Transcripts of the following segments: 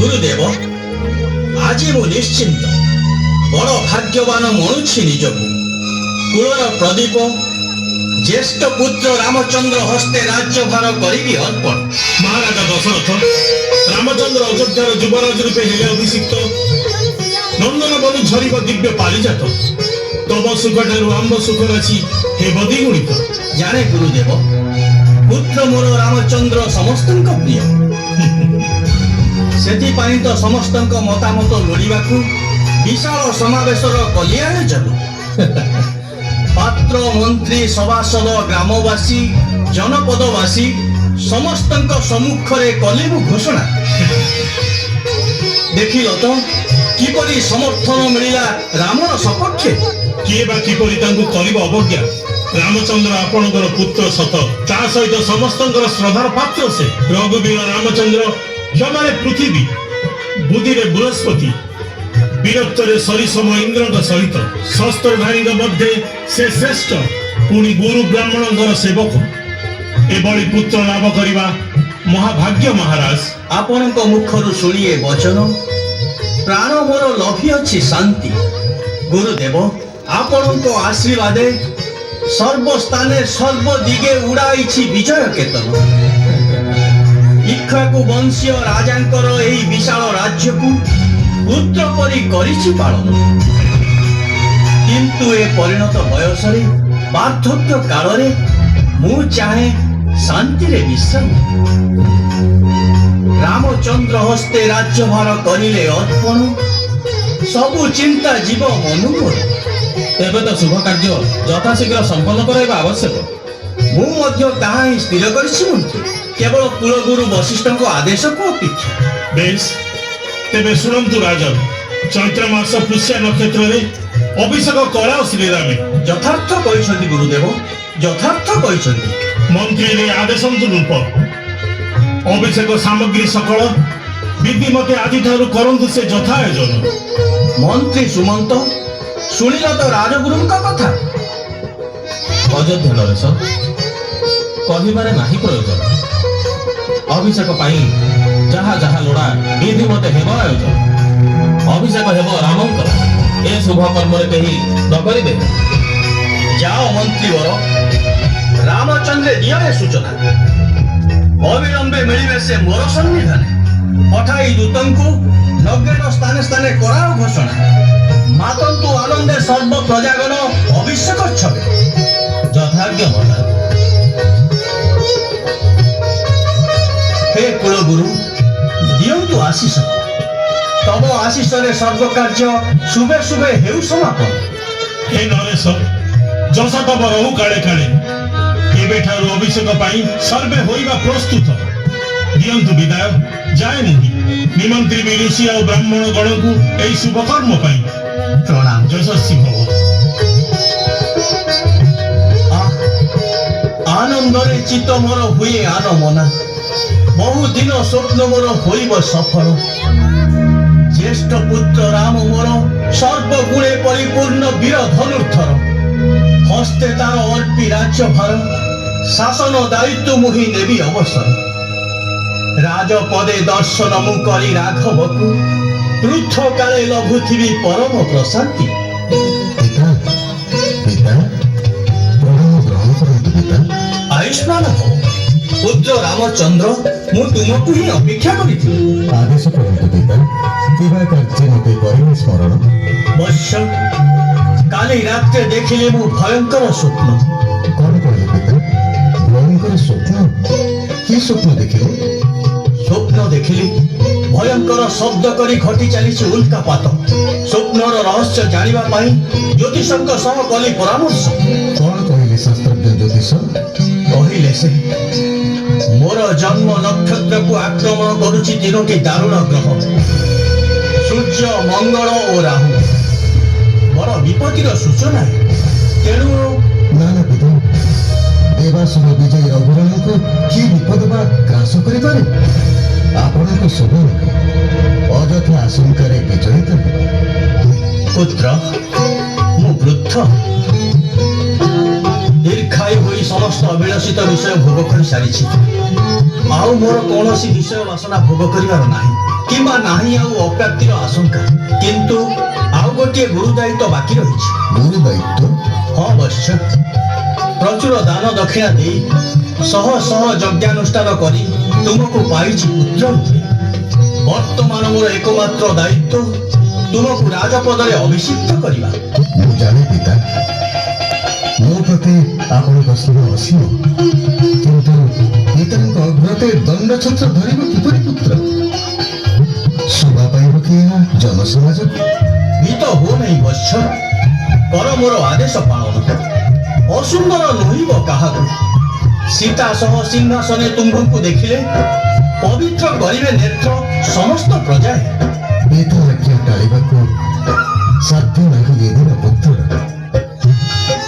ଗୁରୁଦେବ, ଆଜି ମୁଁ ନିଶ୍ଚିନ୍ତ ବଡ଼ ଭାଗ୍ୟବାନ ମଣୁଛି ନିଜକୁ। କୁଳର ପ୍ରଦୀପ ଜ୍ୟେଷ୍ଠ ପୁତ୍ର ରାମଚନ୍ଦ୍ର ହସ୍ତେ ରାଜ୍ୟଭାର କରିବି ଅର୍ପଣ। ମହାରାଜା ଦଶରଥ ରାମଚନ୍ଦ୍ର ଅଯୋଧ୍ୟାର ଯୁବରାଜ ରୂପେ ହେଲେ ଅଭିଷିକ୍ତ। ନନ୍ଦନ ବନୁ ଝରିବ ଦିବ୍ୟ ପାରିଜାତ। ତବ ସୁଖଠାରୁ ଆମ୍ବ ସୁଖ ରାଶି ହେବ ଦ୍ୱିଗୁଣିତ। ଜାଣେ ଗୁରୁଦେବ, ପୁତ୍ର ମୋର ରାମଚନ୍ଦ୍ର ସମସ୍ତଙ୍କ ପ୍ରିୟ। ସେଥିପାଇଁ ତ ସମସ୍ତଙ୍କ ମତାମତ ଲୋଡ଼ିବାକୁ ବିଶାଳ ସମାବେଶର କଲି ଆୟୋଜନ। ପାତ୍ର ମନ୍ତ୍ରୀ ସଭାସଦ ଗ୍ରାମବାସୀ ଜନପଦବାସୀ ସମସ୍ତଙ୍କ ସମ୍ମୁଖରେ କଲି ମୁଁ ଘୋଷଣା। ଦେଖିଲ ତ କିପରି ସମର୍ଥନ ମିଳିଲା ରାମର ସପକ୍ଷେ। କିଏ ବା କିପରି ତାଙ୍କୁ କରିବ ଅବଜ୍ଞା। ରାମଚନ୍ଦ୍ର ଆପଣଙ୍କର ପୁତ୍ର ସତ, ତା ସହିତ ସମସ୍ତଙ୍କର ଶ୍ରଦ୍ଧାର ପାତ୍ର ସେ। ରଘୁବୀର ରାମଚନ୍ଦ୍ର କ୍ଷମାରେ ପୃଥିବୀ, ବୁଦ୍ଧିରେ ବୃହସ୍ପତି, ବୀରତ୍ୱରେ ସରିସମ ଇନ୍ଦ୍ରଙ୍କ ସହିତ। ଶସ୍ତ୍ରଧାରୀଙ୍କ ମଧ୍ୟରେ ସେ ଶ୍ରେଷ୍ଠ, ପୁଣି ଗୁରୁ ବ୍ରାହ୍ମଣଙ୍କର ସେବକ। ଏଭଳି ପୁତ୍ର ଲାଭ କରିବା ମହାଭାଗ୍ୟ ମହାରାଜ। ଆପଣଙ୍କ ମୁଖରୁ ଶୁଣିଏ ବଚନ, ପ୍ରାଣ ମୋର ଲଭି ଅଛି ଶାନ୍ତି। ଗୁରୁଦେବ, ଆପଣଙ୍କ ଆଶୀର୍ବାଦେ ସର୍ବସ୍ଥାନେ ସର୍ବଦିଗେ ଉଡ଼ାଇଛି ବିଜୟ କେତନ। ଇକ୍ଷ୍ୱାକୁ ବଂଶୀୟ ରାଜାଙ୍କର ଏହି ବିଶାଳ ରାଜ୍ୟକୁ ପୁତ୍ର ପରି କରିଛି ପାଳନ। କିନ୍ତୁ ଏ ପରିଣତ ବୟସରେ ବାର୍ଦ୍ଧକ୍ୟ କାଳରେ ମୁଁ ଚାହେଁ ଶାନ୍ତିରେ ବିଶ୍ରାମ। ରାମଚନ୍ଦ୍ର ହସ୍ତେ ରାଜ୍ୟଭାର କରିଲେ ଅର୍ପଣ, ସବୁ ଚିନ୍ତା ଯିବ ମନୁ ମୋର। ତେବେ ତ ଶୁଭ କାର୍ଯ୍ୟ ଯଥାଶୀଘ୍ର ସମ୍ପନ୍ନ କରାଇବା ଆବଶ୍ୟକ। ମୁଁ ମଧ୍ୟ ତାହା ହିଁ ସ୍ଥିର କରିଛି ମନ୍ତ୍ରୀ। କେବଳ କୁଳଗୁରୁ ବଶିଷ୍ଠଙ୍କ ଆଦେଶକୁ ଅପେକ୍ଷା। ବେଶ, ତେବେ ଶୁଣନ୍ତୁ ରାଜନ, ଚୈତ୍ର ମାସ ପୁଷ୍ୟା ନକ୍ଷତ୍ରରେ ଅଭିଷେକ କରାଅ ଶ୍ରୀରାମେ। ଯଥାର୍ଥ କହିଛନ୍ତି ଗୁରୁଦେବ, ଯଥାର୍ଥ କହିଛନ୍ତି। ମନ୍ତ୍ରୀରେ ଆଦେଶନ୍ତୁ ରୂପ। ଅଭିଷେକ ସାମଗ୍ରୀ ସକଳ ବିଧି ମତେ ଆଜିଠାରୁ କରନ୍ତୁ ସେ ଯଥା ଆୟୋଜନ। ମନ୍ତ୍ରୀ ସୁମନ୍ତ, ଶୁଣିଲ ତ ରାଜଗୁରୁଙ୍କ କଥା। ଅଯୋଧ୍ୟା ନରେଶ, କହିବାରେ ନାହିଁ ପ୍ରୟୋଜନ। ଅଭିଷେକ ପାଇଁ ଯାହା ଯାହା ଲୋଡ଼ା ବିଧି ମତେ ହେବ ଆୟୋଜନ। ଅଭିଷେକ ହେବ ରାମଙ୍କର, ଏ ଶୁଭ କର୍ମରେ କେହି ନ କରିବେ। ଯାଅ ମନ୍ତ୍ରୀବର, ରାମଚନ୍ଦ୍ରେ ଦିଅ ଏ ସୂଚନା। ଅବିଳମ୍ବେ ମିଳିବେ ସେ ମୋର ସନ୍ନିଧାନେ। ପଠାଇ ଦୂତଙ୍କୁ ନଗେଟ ସ୍ଥାନେ ସ୍ଥାନେ କରାଅ ଘୋଷଣା। ମାତନ୍ତୁ ଆନନ୍ଦେ ସର୍ବ ପ୍ରଜାଗଣ ଅଭିଷେକ ଛବେ। ଯଥାଜ୍ଞ ମହାରାଜ। ହେ କୁଳଗୁରୁ, ଦିଅନ୍ତୁ ଆଶିଷ। ତମ ଆଶିଷରେ ସର୍ବ କାର୍ଯ୍ୟ ଶୁଭେ ଶୁଭେ ହେଉ ସମାପନ। ହେ ନରେଶ, ଯଶ ତବ ରହୁ କାଳେ କାଳେ। ଏବେଠାରୁ ଅଭିଷେକ ପାଇଁ ସର୍ବେ ହୋଇବା ପ୍ରସ୍ତୁତ। ଦିଅନ୍ତୁ ବିଦାୟ, ଯାଏ ନାହିଁ। ନିମନ୍ତ୍ରିବି ଋଷି ଆଉ ବ୍ରାହ୍ମଣ ଗଣକୁ ଏହି ଶୁଭ କର୍ମ ପାଇଁ। ପ୍ରଣାମ। ଯଶସ୍ୱୀ ଭବ। ଆନନ୍ଦରେ ଚିତ୍ତ ମୋର ହୁଏ ଆନମନା। ବହୁଦିନ ସ୍ୱପ୍ନ ମୋର ହୋଇବ ସଫଳ। ଜ୍ୟେଷ୍ଠ ପୁତ୍ର ରାମ ମୋର ସର୍ବଗୁଣେ ପରିପୂର୍ଣ୍ଣ ବୀର ଧନୁର୍ଦ୍ଧର। ହସ୍ତେ ତାର ଅର୍ପି ରାଜ୍ୟଭାର, ଶାସନ ଦାୟିତ୍ୱ ମୁହିଁ ନେବି ଅବସର। ରାଜପଦେ ଦର୍ଶନ ମୁଁ କରି ରାଘବକୁ, ପୃଥ କାଳେ ଲଭୁଥିବି ପରମ ପ୍ରଶାନ୍ତି। ପିତା, ପିତା, ସ୍ନାନ ହେବ। ପୁତ୍ର ରାମଚନ୍ଦ୍ର ମୁଁ ତୁମକୁ ହିଁ ଅପେକ୍ଷା କରିଥିଲି। ଆଦେଶ କରନ୍ତୁ ପିତା, ବିବାହ କାର୍ଯ୍ୟ ମତେ କରିବେ ସ୍ମରଣ। ବତ୍ସ, କାଲି ରାତ୍ରେ ଦେଖିଲି ମୁଁ ଭୟଙ୍କର ସ୍ୱପ୍ନ। କଣ କହିଲେ ପିତା? ଭୟଙ୍କର ସ୍ୱପ୍ନ? କି ସ୍ୱପ୍ନ ଦେଖିଲେ? ସ୍ୱପ୍ନ ଦେଖିଲି ଭୟଙ୍କର ଶବ୍ଦ କରି ଘଟି ଚାଲିଛି ଉଲ୍କାପାତ। ସ୍ୱପ୍ନର ରହସ୍ୟ ଜାଣିବା ପାଇଁ ଜ୍ୟୋତିଷଙ୍କ ସହ କଲି ପରାମର୍ଶ। କଣ କହିଲେ ଶାସ୍ତ୍ରଜ୍ଞ ଜ୍ୟୋତିଷ? କହିଲେ ସେ, ମୋର ଜନ୍ମ ନକ୍ଷତ୍ରକୁ ଆକ୍ରମଣ କରୁଛି ତିନୋଟି ଦାରୁଣ ଗ୍ରହ, ସୂର୍ଯ୍ୟ, ମଙ୍ଗଳ ଓ ରାହୁ। ବଡ଼ ବିପତ୍ତିର ସୂଚନା। ତେଣୁ ନା ନା ପିତା, ଦେବାସୁର ବିଜୟୀ ରଘୁରାଣଙ୍କୁ କି ବିପଦ ବା ଗ୍ରାସ କରିପାରେ? ଆପଣଙ୍କ ଶୁଭ ଅଯଥା ଆଶଙ୍କାରେ ବିଚଳିତ ହେବେ। ପୁତ୍ର, ମୁଁ ବୃଦ୍ଧ, ଦୀର୍ଘାୟୁ ହୋଇ ସମସ୍ତ ଅବିଳସିତ ବିଷୟ ଭୋଗ କରିସାରିଛି। ଆଉ ମୋର କୌଣସି ବିଷୟ ବାସନା ଭୋଗ କରିବାର ନାହିଁ, କିମ୍ବା ନାହିଁ ଆଉ ଅପ୍ରାପ୍ତିର ଆଶଙ୍କା। କିନ୍ତୁ ଆଉ ଗୋଟିଏ ଗୁରୁ ଦାୟିତ୍ୱ ବାକି ରହିଛି। ଗୁରୁ ଦାୟିତ୍ୱ? ହଁ ବତ୍ସ, ପ୍ରଚୁର ଦାନ ଦକ୍ଷିଣା ଦେଇ ଶହ ଶହ ଯଜ୍ଞାନୁଷ୍ଠାନ କରି ତୁମକୁ ପାଇଛି ପୁତ୍ର ରୂପେ। ବର୍ତ୍ତମାନ ମୋର ଏକମାତ୍ର ଦାୟିତ୍ୱ ତୁମକୁ ରାଜପଦରେ ଅଭିଷିକ୍ତ କରିବା। ମୁଁ ଜାଣେ ପିତା, ମୋ ପ୍ରତି ଆପଣଙ୍କ ସ୍ନେହ ଅସୀମ, କିନ୍ତୁ ପିତାଙ୍କ ଅଗ୍ରତେ ଦଣ୍ଡଛତ୍ର ଧରିବ କିପରି ପୁତ୍ର? ଶୋଭା ପାଇବ କି ଏହା ଜନସମାଜକୁ? ଭୀତ ହୁଅ ନାହିଁ ବତ୍ସ, କର ମୋର ଆଦେଶ ପାଳନ। ଅସୁନ୍ଦର ନୁହିବ କାହାକୁ। ସୀତା ସହ ସିଂହାସନେ ତୁମ୍ଭଙ୍କୁ ଦେଖିଲେ ପବିତ୍ର କରିବେ ନେତ୍ର ସମସ୍ତ ପ୍ରଜାଏ। ପିତା ଆଜ୍ଞା ଟାଳିବାକୁ ସାଧ୍ୟ ନାହିଁ ଏ ଦିନ ପୁତ୍ର।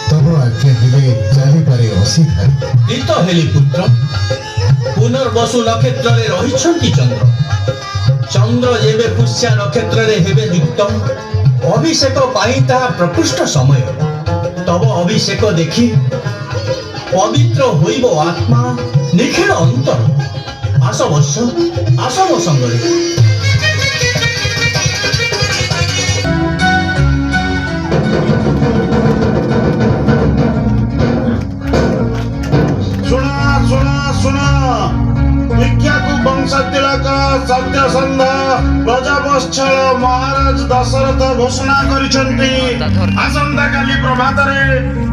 ତବ ଆଜ୍ଞା ହେଲେ ଚାଲିପାରେ ଅସିଧାରେ। ପ୍ରୀତ ହେଲି ପୁତ୍ର। ପୁନର୍ବସୁ ନକ୍ଷତ୍ରରେ ରହିଛନ୍ତି ଚନ୍ଦ୍ର। ଚନ୍ଦ୍ର ଯେବେ ପୁଷ୍ୟା ନକ୍ଷତ୍ରରେ ହେବେ ଯୁକ୍ତ, ଅଭିଷେକ ପାଇଁ ତାହା ପ୍ରକୃଷ୍ଟ ସମୟ। ତବ ଅଭିଷେକ ଦେଖି ପବିତ୍ର ହୋଇବ ଆତ୍ମା, ନିଖିଳ ଅନ୍ତର। ଆସ ବତ୍ସ, ଆସ ମୋ ସଙ୍ଗରେ। ଶୁଣ ଶୁଣ ଶୁଣ, ଇକ୍ଷ୍ୱାକୁ ବଂଶ ତିଳକ ସତ୍ୟସନ୍ଧ ବ୍ରଜବତ୍ସଳ ମହାରାଜ ଦଶରଥ ଘୋଷଣା କରିଛନ୍ତି, ଆସନ୍ତାକାଲି ପ୍ରଭାତରେ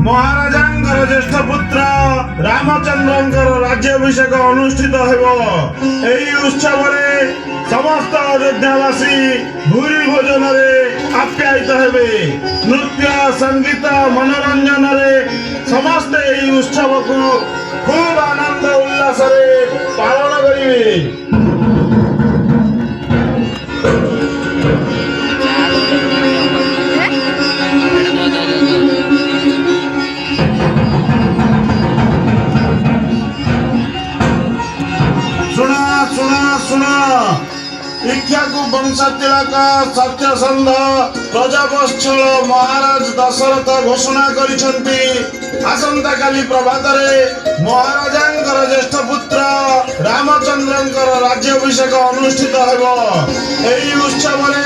ମହାରାଜାଙ୍କର ଜ୍ୟେଷ୍ଠ ପୁତ୍ର ରାମଚନ୍ଦ୍ରଙ୍କର ରାଜ୍ୟାଭିଷେକ ଅନୁଷ୍ଠିତ ହେବ। ଏହି ଉତ୍ସବରେ ସମସ୍ତ ଅଯୋଧ୍ୟାବାସୀ ଭୂରି ଭୋଜନରେ ଆପ୍ୟାୟିତ ହେବେ। ନୃତ୍ୟ, ସଙ୍ଗୀତ, ମନୋରଞ୍ଜନରେ ସମସ୍ତେ ଏହି ଉତ୍ସବକୁ ଖୁବ୍ ଆନନ୍ଦ ଉଲ୍ଲାସରେ ପାଳନ କରିବେ। ଶୁଣ ଶୁଣ ଶୁଣ, ଇକ୍ଷ୍ୱାକୁ ବଂଶ ତିଳକ ସତ୍ୟସନ୍ଧ ବ୍ରଜବତ୍ସଳ ମହାରାଜ ଦଶରଥ ଘୋଷଣା କରିଛନ୍ତି, ଆସନ୍ତାକାଲି ପ୍ରଭାତରେ ମହାରାଜାଙ୍କର ଜ୍ୟେଷ୍ଠ ପୁତ୍ର ରାମଚନ୍ଦ୍ରଙ୍କର ରାଜ୍ୟାଭିଷେକ ଅନୁଷ୍ଠିତ ହେବ। ଏହି ଉତ୍ସବରେ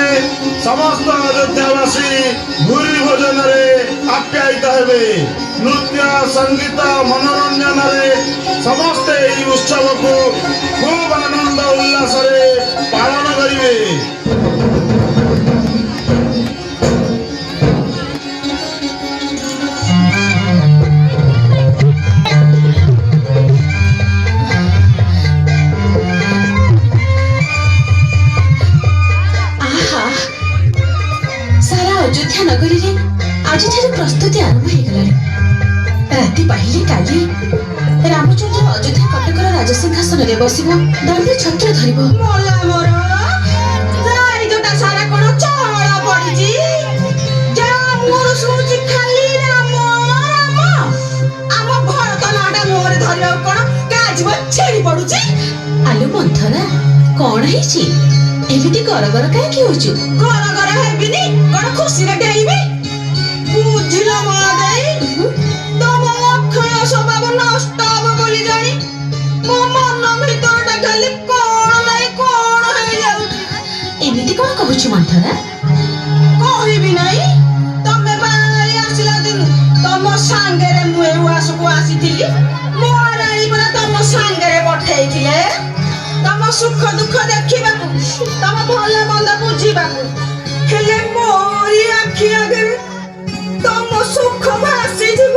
ସମସ୍ତ ଅଯୋଧ୍ୟାବାସୀ ଭୂରି ଭୋଜନରେ ଆପ୍ୟାୟିତ ହେବେ। ନୃତ୍ୟ, ସଙ୍ଗୀତ, ମନୋରଞ୍ଜନରେ ସମସ୍ତେ ଏହି ଉତ୍ସବକୁ ଖୁବ୍ ଆନନ୍ଦ ଉଲ୍ଲାସରେ ପାଳନ କରିବେ। ସାରା ଅଯୋଧ୍ୟା ନଗରୀରେ ଆଜିଠାରୁ ପ୍ରସ୍ତୁତି ଆରମ୍ଭ ହେଇଗଲାଣି। ରାତି ପାହିଲେ କାଲି ରାମଚନ୍ଦ୍ର ଅଯୋଧ୍ୟା କଟକର ରାଜସିଂହାସନରେ ବସିବ, ଦଣ୍ଡ ଛତ୍ର ଧରିବ। ସାରା କଣ ଚଳ ପଡିଛି? ମୋର ଶୁଣୁଛି ଖାଲି ରାମ ରାମ। ଆମ ଭରତ ନାଟା ମୁହଁରେ ଧରିବାକୁ କଣ କାଜିବ ଛେଳି ପଡୁଛି? ଆଲୁ ମନ୍ଥରା, କଣ ହେଇଛି? ଏମିତି ଗରଗର କାହିଁକି ହଉଛୁ? ଗରଗର ହେବିନି, କଣ ଖୁସିରେ ଡେଇବି? ବୁଝିଲ ମା ଦେଇ, ତମ ଅକ୍ଷୟ ସ୍ୱଭାବ ନଷ୍ଟ ହବ ବୋଲି ଜାଣି ମୋ ମନ ଭିତରଟା ଖାଲି କଣ ନାହିଁ କଣ ହେଇଯାଉଛି। ଏମିତି କଣ କହୁଛୁ ମନ୍ଥରା? କହିବି ନାହିଁ? ତମେ ବାହାରି ଆସିଲା ଦିନୁ ତମ ସାଙ୍ଗରେ ମୁଁ ଏ ଉଆସକୁ ଆସିଥିଲି। ମହାରାଣୀ ସୁଖ ଦୁଃଖ ଦେଖିବାକୁ ତମ ଭଲ ମନ୍ଦ ବୁଝିବାକୁ ହେଲେ ମୋରି ଆଖି ଆଗରେ ତମ ସୁଖ ଭାସିଯିବ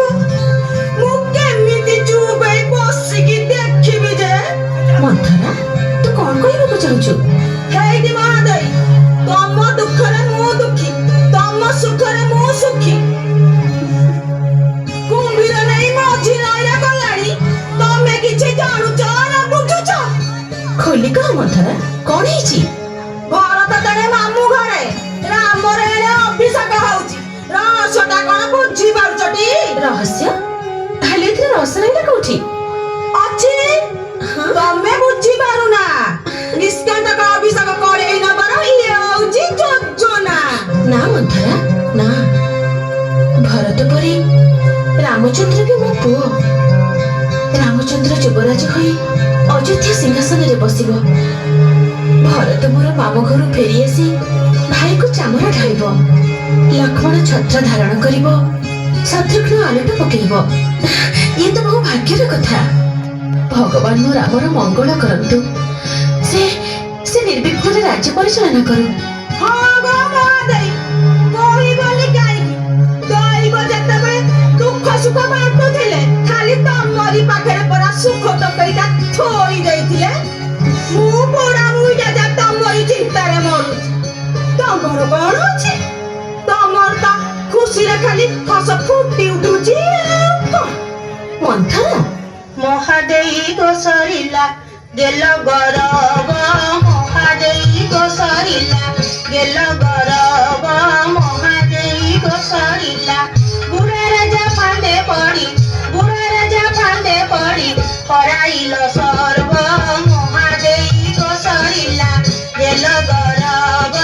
ମୁଁ କେମିତି ଚୁପ ହେଇ ବସିକି ଦେଖିବି ଯେ ମନ୍ଥରା ତୁ କଣ କହିବାକୁ ଚାହୁଁଛୁ? ହେଇଟି ମହାଦେଇ ତମ ଦୁଃଖରେ ମୁଁ ଦୁଃଖୀ ତମ ସୁଖରେ ମୁଁ ସୁଖୀ କୁମ୍ଭୀର ନେଇ ମଝି ନଈରେ ଗଲାଣି ତମେ କିଛି ଜାଣୁଛ ନା ବୁଝୁଛ ଖୋଲି କହ ମନ୍ଥରା, କଣ ହେଇଛି? ଭରତ ତେଣେ ମାମୁଁ ଘରେ ରାମର ଏଣେ ଅଭିଷେକ ହଉଛି ରହସ୍ୟଟା କଣ ବୁଝି ପାରୁଛଟି ରହସ୍ୟ? ତାହେଲେ ଏଥିରେ ରହସ୍ୟ ରହିଲା କୋଉଠି? ଅଛି ତମେ ବୁଝି ପାରୁନା ନିଷ୍କାନ୍ତକ ଅଭିଷେକ କରେଇ ନବାର ଇଏ ହଉଛି ଯୋଜନା ନା ମନ୍ଥରା ନା, ଭରତ ପରି ରାମଚନ୍ଦ୍ର ବି ମୋ ପୁଅ। ରାମଚନ୍ଦ୍ର ଯୁବରାଜ ହୋଇ ଅଯୋଧ୍ୟା ସିଂହାସନରେ ବସିବ। ଭରତ ମୋର ମାମୁଁ ଘରୁ ଫେରି ଆସି ଭାଇକୁ ଚାମର ଢାଳିବ। ଲକ୍ଷ୍ମଣ ଛତ୍ର ଧାରଣ କରିବ, ଶତ୍ରୁଘ୍ନ ଆଲଟ ପକେଇବ। ଇଏ ତ ବହୁ ଭାଗ୍ୟର କଥା। ଭଗବାନ ମୋ ରାମର ମଙ୍ଗଳ କରନ୍ତୁ। ସେ ନିର୍ବିଘ୍ନରେ ରାଜ୍ୟ ପରିଚାଳନା କରୁ। ହଁ ଗୋ ମହାଦେଇ କହିବନି କାହିଁକି ଦୈବ ଯେତେବେଳେ ଦୁଃଖ ସୁଖ ବାଣ୍ଟୁଥିଲେ ଖାଲି ତମରି ପାଖରେ ପରା ସୁଖ ତରକାରୀଟା ଥୋଇ ଦେଇଥିଲେ ମୁଁ ପୋଡା ମୁଇଟା ଯା ତମରି ଚିନ୍ତାରେ ମରୁଛି ତମର କଣ ଅଛି ତମର ତ ଖୁସିରେ ଖାଲି ହସ ଫୁଟି ଉଠୁଛି ମନ୍ଥରା ମହାଦେଇ ଗୋସରିଲା ଗେଲ ଗରବ ମହାଦେଇ ଗୋସରିଲା ଗେଲ ଗରବ ମହାଦେଇ ଗୋସରିଲା ବୁଢା ରାଜା ଫାଣ୍ଡେ ପଡି ହରାଇଲ ସର୍ବ ମହାଦେଇ ଗୋସରିଲା ଗେଲ ଗରବ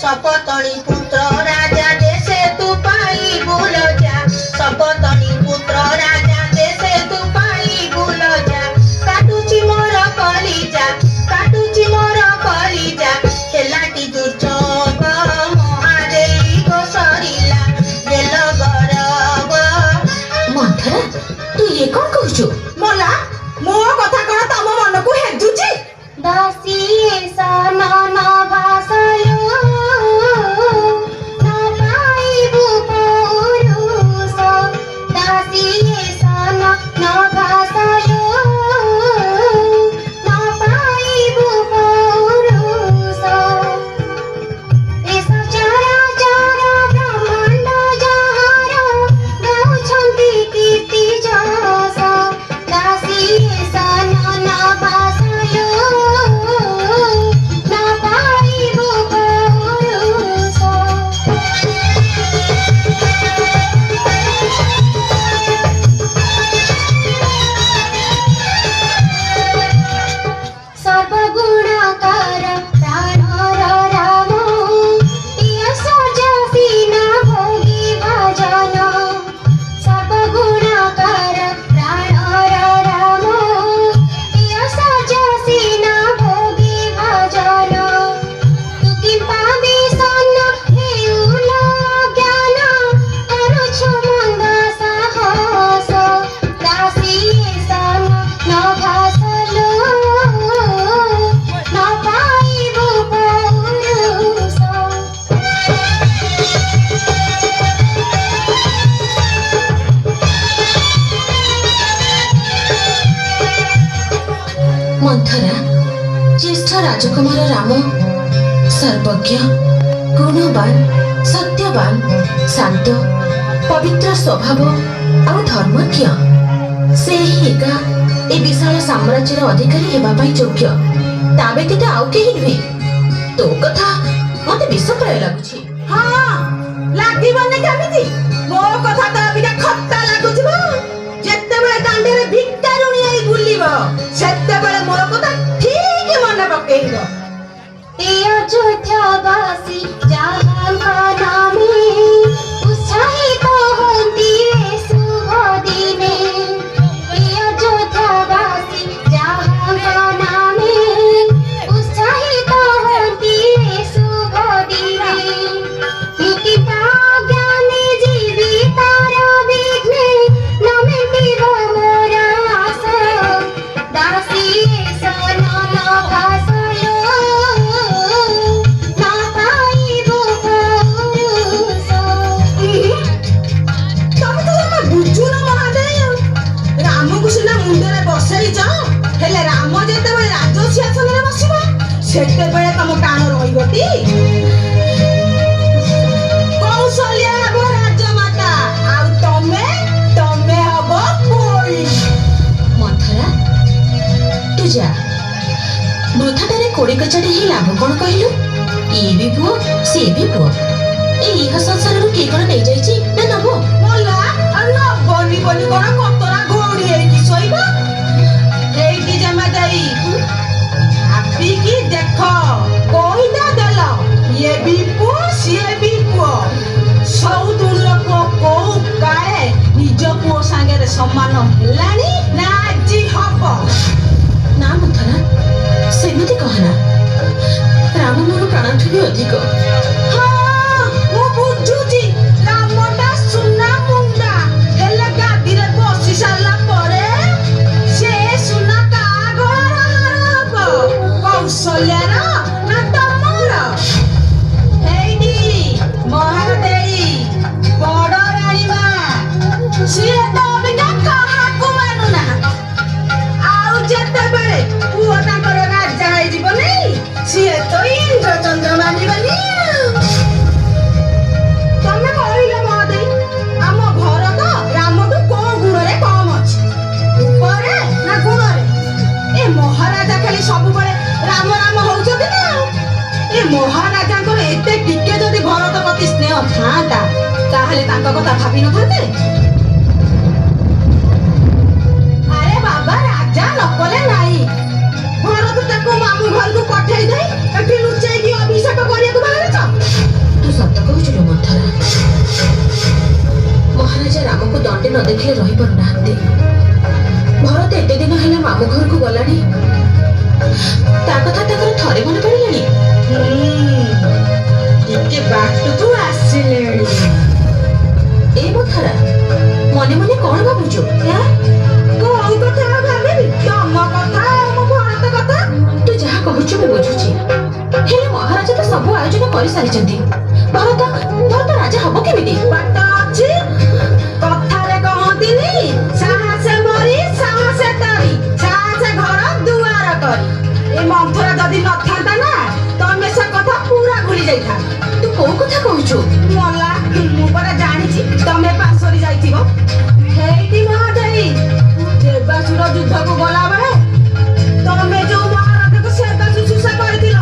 ସପତଣି ପୁତ୍ର ରାଜା ଦେଶେ ତୁ ପାଇ ବୁଲ ଯା ସପତଣି ପୁତ୍ର ରାଜା ଦେଶେ ତୁ ପାଇ ବୁଲ ଯା କାଟୁଛି ମୋର କଲିଜା ହେଲାଟି ଦୁର୍ଯୋଗ ମହାଦେଇ ଗୋସରିଲା ଗେଲ ଗରବ ମନ୍ଥରା ତୁ ଇଏ କଣ କହୁଛୁ? ମଲା ମୋ କଥା କଣ ତମ ମନକୁ ହେଜୁଛି ଦାସୀ ସନ ନ ଭାସୟୁ ନ ପାଇବୁ ପୌରୁଷ ଦାସୀ ସନ ନ ଭାସୟୁ ନ ପାଇବୁ ପୌରୁଷ ଏ ସଚରାଚର ବ୍ରହ୍ମାଣ୍ଡ ଯାହାର ଗାଉଛନ୍ତି କୀର୍ତ୍ତି ଯଶ ଦାସୀ ସନ ନ ଭାସୟୁ ନ ପାଇବୁ ପୌରୁଷ ସର୍ବଗୁଣାକାର ପ୍ରାଣର ରାମ ଇୟ ସଜସି ନ ଭୋଗୀ ଭଜନ ସର୍ବଗୁଣାକାର ପ୍ରାଣର ରାମ ଇୟ ସଜସି ନ ଭୋଗୀ ଭଜନ ତୁ କି ପାବି ସନ ହେଉଲ ଜ୍ଞାନ କରୁଛୁ ମନ୍ଦ ସାହସ ଦାସୀ ସନ ନ ଭାସଲୁ ନ ପାଇବୁ ପୌରୁଷ ମନ୍ଥରା ଜ୍ୟେଷ୍ଠ ରାଜକୁମାର ରାମ ସର୍ବଜ୍ଞ, ଗୁଣବାନ, ସତ୍ୟବାନ, ଶାନ୍ତ, ପବିତ୍ର ସ୍ୱଭାବ ଆଉ ଧର୍ମଜ୍ଞ। ସେ ହିଁ ଏକା ଏ ବିଶାଳ ସାମ୍ରାଜ୍ୟର ଅଧିକାରୀ ହେବା ପାଇଁ ଯୋଗ୍ୟ। ତା ବ୍ୟତୀତ ଆଉ କେହି ନୁହେଁ। ତୋ କଥା ମତେ ବିଷପ୍ରାୟ ଲାଗୁଛି। ହଁ ଲାଗିବନି କେମିତି ମୋ କଥା ତ ଅବିକା ଖଟା ଲାଗୁଥିବ ଯେତେବେଳେ ଦାଣ୍ଡରେ ଭିକାରୁଣୀ ହେଇ ବୁଲିବ ସେତେବେଳେ ମୋର କଥା ଠିକ ମନେ ପକେଇବ ଏ ଅଯୋଧ୍ୟାବାସୀ ଯାହାଙ୍କ ନାମେ ଉତ୍ସାହିତ ହୁଅନ୍ତି ଏ ଶୁଭ ଦିନେ ଏ ଅଯୋଧ୍ୟାବାସୀ ଯାହାଙ୍କ ନାମେ ଉତ୍ସାହିତ ହୁଅନ୍ତି ଏ ଶୁଭ ଦିନେ ମୁକ୍ତି ଜ୍ଞାନେ ଜୀବିତାର ବିଘ୍ନେ ଲାଭ କଣ କହିଲୁ? ଇଏ ବି ପୁଅ, ସିଏ ବି ପୁଅ। ଏଇ ଇହ ସଂସାରରୁ କିଏ କଣ ନେଇଯାଇଛି ନା ନବ? ମଲା ନବନି ବୋଲି କଣ କତରା ଘୋଡି ହେଇକି ଶୋଇବ? ଏଇଠି ଜମା ଦେଇ ଭାବିକି ଦେଖ, କଇଟା ଦେଲ, ଇଏ ବି ପୁଅ ସିଏ ବି ପୁଅ। ସଉତୁଣୀର ପୁଅ କୋଉ କାଳେ ନିଜ ପୁଅ ସାଙ୍ଗରେ ସମାନ ହେଲାଣି ନା ଆଜି ହବ? ନା ମନ୍ଥରା, ସେମିତି କହନା। ରାମ ମୋର ପ୍ରାଣଠୁ ବି ଅଧିକ। ହଁ ମୁଁ ବୁଝୁଛି, ରାମଟା ସୁନା ମୁଣ୍ଡା, ହେଲେ ଗାଦିରେ ବସି ସାରିଲା ପରେ ସେ ସୁନା କାହା ଗଳାର ହାର ହବ? କୌଶଲ୍ୟାର ନା ତମର? ହେଇଟି ମହାଦେଇ ବଡ ରାଣୀମା, ସିଏ ତ ଅବିକା କାହାକୁ ମାନୁନାହାନ୍ତି। ଆଉ ଯେତେବେଳେ ପୁଅ ତାଙ୍କର ରାଜା ହେଇଯିବନି, ସିଏ ତ ଇନ୍ଦ୍ରଚନ୍ଦ୍ର ମାନିବନି। ତମେ କହିଲ ମହାଦେଇ, ଆମ ଭରତ ରାମଠୁ କୋଉ ଗୁଣରେ କମ ଅଛି? ରୂପରେ ନା ଗୁଣରେ? ଏ ମହାରାଜା ଖାଲି ସବୁବେଳେ ରାମ ରାମ ହଉଛନ୍ତି ନା ଆଉ। ଏ ମହାରାଜାଙ୍କର ଏତେ ଟିକେ ଯଦି ଭରତ ପ୍ରତି ସ୍ନେହ ଥାଆନ୍ତା, ତାହେଲେ ତାଙ୍କ କଥା ଭାବି ନଥାନ୍ତେ? ଆରେ ବାବା, ରାଜା ନକଲେ ନାହିଁ। ଭରତ ତାକୁ ମାମୁଁ ଘରକୁ ପଠେଇ ଦେଇ ଏଠି ଲୁଚେଇକି ଅଭିଷେକ କରିବାକୁ ବାହାରିଛ? ତୁ ସତ କହୁଛୁ ଲୋ ମନ୍ଥରା। ମହାରାଜା ରାମକୁ ଦଣ୍ଡେ ନ ଦେଖିଲେ ରହିପାରୁନାହାନ୍ତି। ଭରତ ଏତେ ଦିନ ହେଲା ମାମୁଁ ଘରକୁ ଗଲାଣି, ତା କଥା ତାଙ୍କର ଥରେ ମନେ ପଡ଼ିଲାଣି। ଟିକେ ବାଟକୁ ଆସିଲେଣି। ଏ ମନ୍ଥରା, ମନେ ମନେ କଣ ଭାବୁଛୁ? କୋଉ କଥା ଭାବିବି? ତମ କଥା ଆଉ ମୋ ଭରତ କଥା। ତୁ ଯାହା କହୁଛୁ ମୁଁ ବୁଝୁଛି, ହେଲେ ମହାରାଜା ତ ସବୁ ଆୟୋଜନ କରିସାରିଛନ୍ତି। ଭରତ ରାଜା ହବ କେମିତି? ବାଟ ଅଛି। କଥାରେ କହନ୍ତିନି, ସାହସେ ମରି ସାହସେ ତରି, ସାହସେ ଘର ଦୁଆର କରି। ଏ ମନ୍ଥରା ଯଦି ନଥାନ୍ତା ନା, ତମେ ସେ କଥା ପୁରା ଭୁଲି ଯାଇଥାନ୍ତ। ତୁ କୋଉ କଥା କହୁଛୁ? ମଲା, ମୁଁ ପରା ଜାଣିଛି ତମେ ପାଶୋରି ଯାଇଥିବ। ହେଇଟି ମହାଦେଇ, ଦେବାସୁର ଯୁଦ୍ଧକୁ ଗଲାବେଳେ ତମେ ଯୋଉ ମହାରାଜାକୁ ସେବା ଶୁଶ୍ରୂଷା କରିଥିଲ,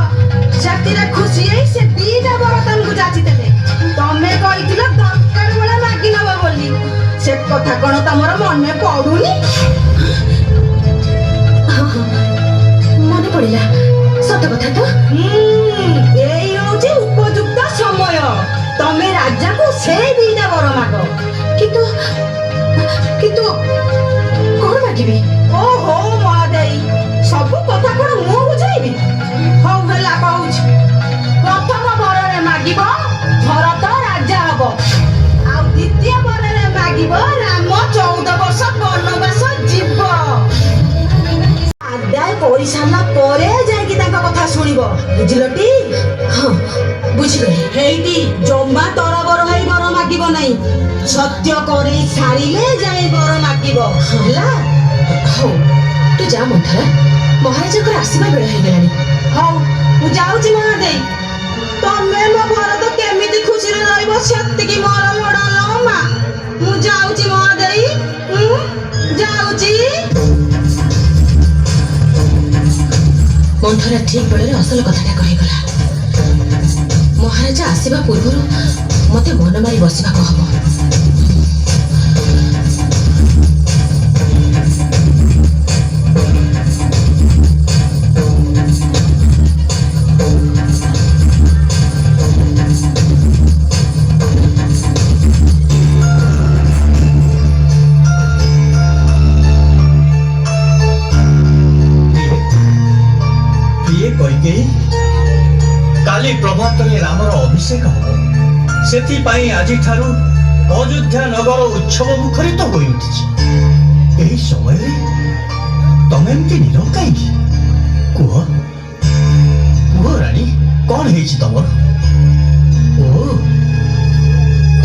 ସେଥିରେ ଖୁସି ହେଇ ସେ ଦିଟା ବର ତମକୁ ଯାଚିଥିଲେ। ତମେ କହିଥିଲ ଦରକାର ବେଳେ ମାଗି ନବ ବୋଲି। ସେ କଥା କଣ ତମର ମନେ ପଡୁନି? ହଁ ହଁ, ମନେ ପଡ଼ିଲା। ସତ କଥା ତ। ଏଇ ହଉଛି ଉପଯୁକ୍ତ ସମୟ। ତମେ ରାଜାକୁ ସେଇ ଦିଟା ବର ମାଗ। କିନ୍ତୁ କିନ୍ତୁ କଣ ମାଗିବି? ଓହୋ ମହାଦେଇ, ସବୁ କଥା କଣ ମୁଁ ବୁଝେଇବି? ହଉ ହେଲା, କହୁଛି। ପ୍ରଥମ ବରରେ ମାଗିବ ଭରତ ରାଜା ହବ, ଆଉ ଦ୍ୱିତୀୟ ବରରେ ମାଗିବ ରାମ 14 ବର୍ଷ ବନବାସ ଯିବ। ଆଦାୟ କରିସାରିଲା ପରେ ଯାଇକି ତାଙ୍କ କଥା ଶୁଣିବ, ବୁଝିଲଟି? ହଁ, ବୁଝିଗଲି। ହେଇଟି ଜମା ତରବର ହେଇ ବର ମାଗିବ ନାହିଁ। ସତ୍ୟ କରି ସାରିଲେ ଯାଇ ବର ମାଗିବ, ହେଲା? ହଉ, ତୁ ଯା ମନ୍ଥରା, ମହାରାଜାଙ୍କର ଆସିବା ବେଳ ହେଇଗଲାଣି। ହଉ, ମୁଁ ଯାଉଛି ମହାଦେଇ। ତମେ ମୋ ଭରତ କେମିତି ଖୁସିରେ ରହିବ ସେତିକି ମୋର ଲୋଡ଼ା ଲୋ ମା। ମୁଁ ଯାଉଛି ମହାଦେଇ, ଯାଉଛି। ମନ୍ଥରା ଠିକ ବେଳରେ ଅସଲ କଥାଟା କହିଗଲା। ମହାରାଜା ଆସିବା ପୂର୍ବରୁ ମତେ ମନ ମାରି ବସିବାକୁ ହବ। କାଲି ପ୍ରଭାତରେ ରାମର ଅଭିଷେକ ହବ। ସେଥିପାଇଁ ଆଜିଠାରୁ ଅଯୋଧ୍ୟା ନଗର ଉତ୍ସବ ମୁଖରିତ ହୋଇ ଉଠିଛି। ଏହି ସମୟରେ ତମେ ଏମିତି ନିରବ କାହିଁକି? କୁହ ରାଣୀ, କଣ ହେଇଛି ତମର? ଓ,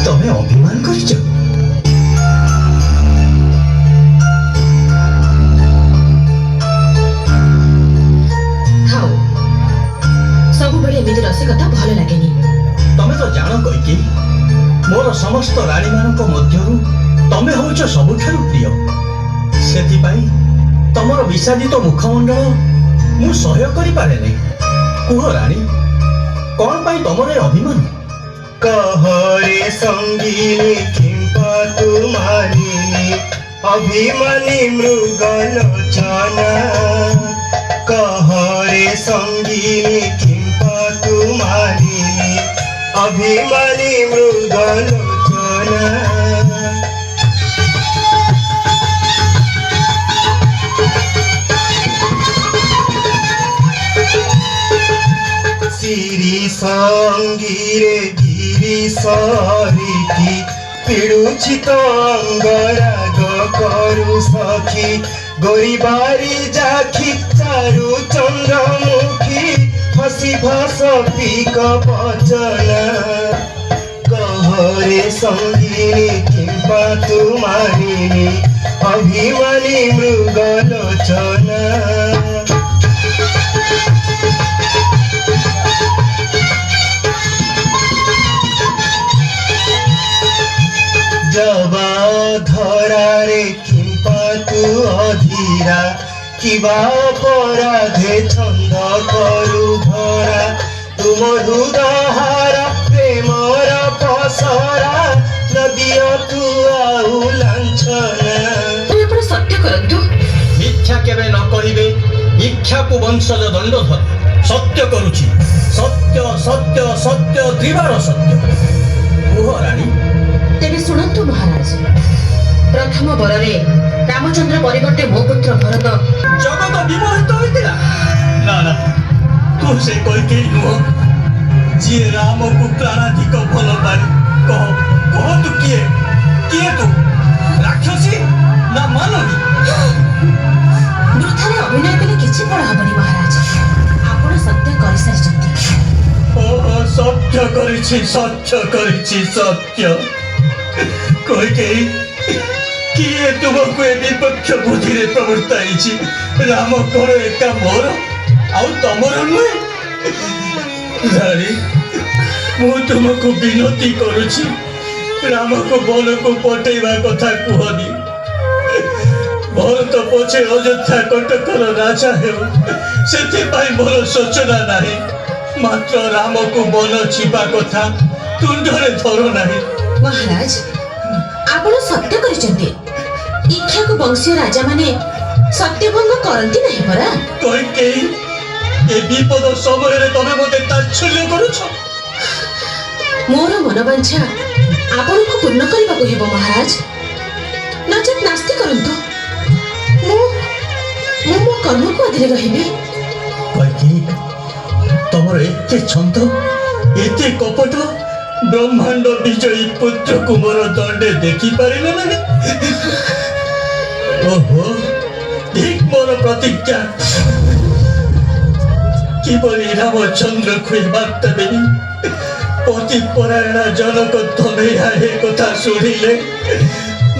ତମେ ଅଭିମାନ କରିଛ? ଥାଉ, ସବୁବେଳେ ଏମିତି ରସିକତା ଭଲ ଲାଗେନି। ତମେ ତ ଜାଣ କଇକେୟୀ, ମୋର ସମସ୍ତ ରାଣୀମାନଙ୍କ ମଧ୍ୟରୁ ତମେ ହଉଛ ସବୁଠାରୁ ପ୍ରିୟ। ସେଥିପାଇଁ ତମର ବିଷାଦିତ ମୁଖମଣ୍ଡଳ ମୁଁ ସହ୍ୟ କରିପାରେ ନାହିଁ। କୁହ ରାଣୀ, କଣ ପାଇଁ ତମର ଏ ଅଭିମାନ? कहरे संगीनी किंपा तुम्हारी अभिमानी मृगलोचना कहरे संगीनी किंपा तुम्हारी अभिमानी मृगलोचना श्री संगीरे गिरी सरिकी पिडुछि तो अंगराग करु सखी गोरीबारी जाखी चारु चंद्रमुखी हसी भास पीक बचना कहरे संगीनी किंपा तुम्हारी अभिमानी मृगलोचना जबा धरारे किंपा तू अधीरा किबा अपराधे छंद करु भरा तुम दुदहारा प्रेमर पसरा नदिया तू आउ लांछना ଆପଣ ସତ୍ୟ କରନ୍ତୁ। ମିଥ୍ୟା କେବେ ନ କହିବେ। ଇଚ୍ଛାକୁ ବଂଶଜ ଦଣ୍ଡଧର। ସତ୍ୟ କରୁଛି। ସତ୍ୟ ସତ୍ୟ ସତ୍ୟ ତ୍ରିବାର ସତ୍ୟ। କୁହ ରାଣୀ। ତେବେ ଶୁଣନ୍ତୁ ମହାରାଜ, ପ୍ରଥମ ବରରେ ରାମଚନ୍ଦ୍ର ପରିବର୍ତ୍ତେ ମୋ ପୁତ୍ର ଭରତ ଜଗତ ବିମୋହିତ ହୋଇଥିଲା। ନା ନା, ତୁ ସେ କୈକେୟୀ ନୁହଁ ଯିଏ ରାମକୁ ପ୍ରାଣାଧିକ ଭଲ ପାଏ। କହ କହ ତୁ କିଏ? କିଏ ତୁ? ରାକ୍ଷସୀ ନା ମାନବୀ? ବୃଥାରେ ଅଭିନୟ କଲେ କିଛି ଫଳ ହବନି ମହାରାଜ। ଆପଣ ସତ୍ୟ କରିସାରିଛନ୍ତି। ଓହୋ, ସତ୍ୟ କରିଛି ସତ୍ୟ। କୈକେୟୀ, କିଏ ତୁମକୁ ଏ ବିପକ୍ଷ ବୁଦ୍ଧିରେ ପ୍ରବର୍ତ୍ତାଇଛି? ରାମ କଣ ଏକା ମୋର ଆଉ ତମର ନୁହେଁ? ରାଣୀ, ମୁଁ ତୁମକୁ ବିନତି କରୁଛି, ରାମକୁ ବନକୁ ପଠେଇବା କଥା କୁହନି। ଭରତ ପଛେ ଅଯୋଧ୍ୟା କଟକର ରାଜା ହେଉ, ସେଥିପାଇଁ ମୋର ଶୋଚନା ନାହିଁ। ମାତ୍ର ରାମକୁ ବନ ଯିବା କଥା ତୁଣ୍ଡରେ ଧରୁ ନାହିଁ। ମହାରାଜ, ଆପଣ ସତ୍ୟ କରିଛନ୍ତି। ଇକ୍ଷ୍ୱାକୁ ବଂଶୀୟ ରାଜାମାନେ ସତ୍ୟଭଙ୍ଗ କରନ୍ତି ନାହିଁ ପରା। କୈକେୟୀ, ଏ ବିପଦ ସମୟରେ ତମେ ମୋତେ ତାଚ୍ଛଲ୍ୟ କରୁଛ। ମୋର ମନବାଞ୍ଛା ଆପଣଙ୍କୁ ପୂର୍ଣ୍ଣ କରିବାକୁ ହେବ ମହାରାଜ, ନଚେତ୍ ନାସ୍ତି କରନ୍ତୁ। ମୁଁ ମୋ କର୍ମକୁ ଅଧୀରେ ରହିବି। କୈକେୟୀ, ତମର ଏତେ ଛନ୍ଦ, ଏତେ କପଟ, ବ୍ରହ୍ମାଣ୍ଡ ବିଜୟୀ ପୁତ୍ରକୁ ମୋର ଦଣ୍ଡେ ଦେଖିପାରିଲ ନାହିଁ। ଓହୋ, ଠିକ୍ ମୋର ପ୍ରତିଜ୍ଞା। କିପରି ରାମଚନ୍ଦ୍ରକୁ ଏ ବାର୍ତ୍ତା ଦେବି? ପତି ପରାୟଣ ଜନକ ତନୟା ଏ କଥା ଶୁଣିଲେ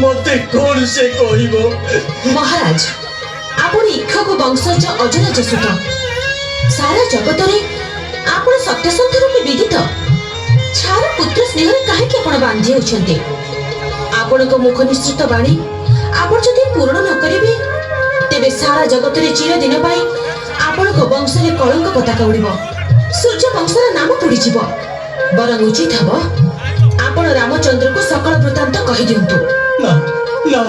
ମତେ କଣ ସେ କହିବ? ମହାରାଜ, ଆପଣ ଇକ୍ଷ୍ୱାକୁ ବଂଶଜ ଅଜରାଜ ସୁତ। ସାରା ଜଗତରେ ଆପଣ ସତ୍ୟସନ୍ଧ ରୂପେ ବିଦିତ। ଛାର ପୁତ୍ର ସ୍ନେହରେ କାହିଁକି ଆପଣ ବାନ୍ଧି ହେଉଛନ୍ତି? ଆପଣଙ୍କ ମୁଖ ନିଶ୍ଚିତ ବାଣୀ ଆପଣ ଯଦି ପୂରଣ ନ କରିବେ, ତେବେ ସାରା ଜଗତରେ ଚିରଦିନ ପାଇଁ ଆପଣଙ୍କ ବଂଶରେ କଳଙ୍କ ପତାକା ଉଡ଼ିବ। ସୂର୍ଯ୍ୟ ବଂଶର ନାମ ପୋଡ଼ିଯିବ। ବରଂ ଉଚିତ ହେବ ଆପଣ ରାମଚନ୍ଦ୍ରକୁ ସକଳ ବୃତ୍ତାନ୍ତ କହିଦିଅନ୍ତୁ। ନା ନା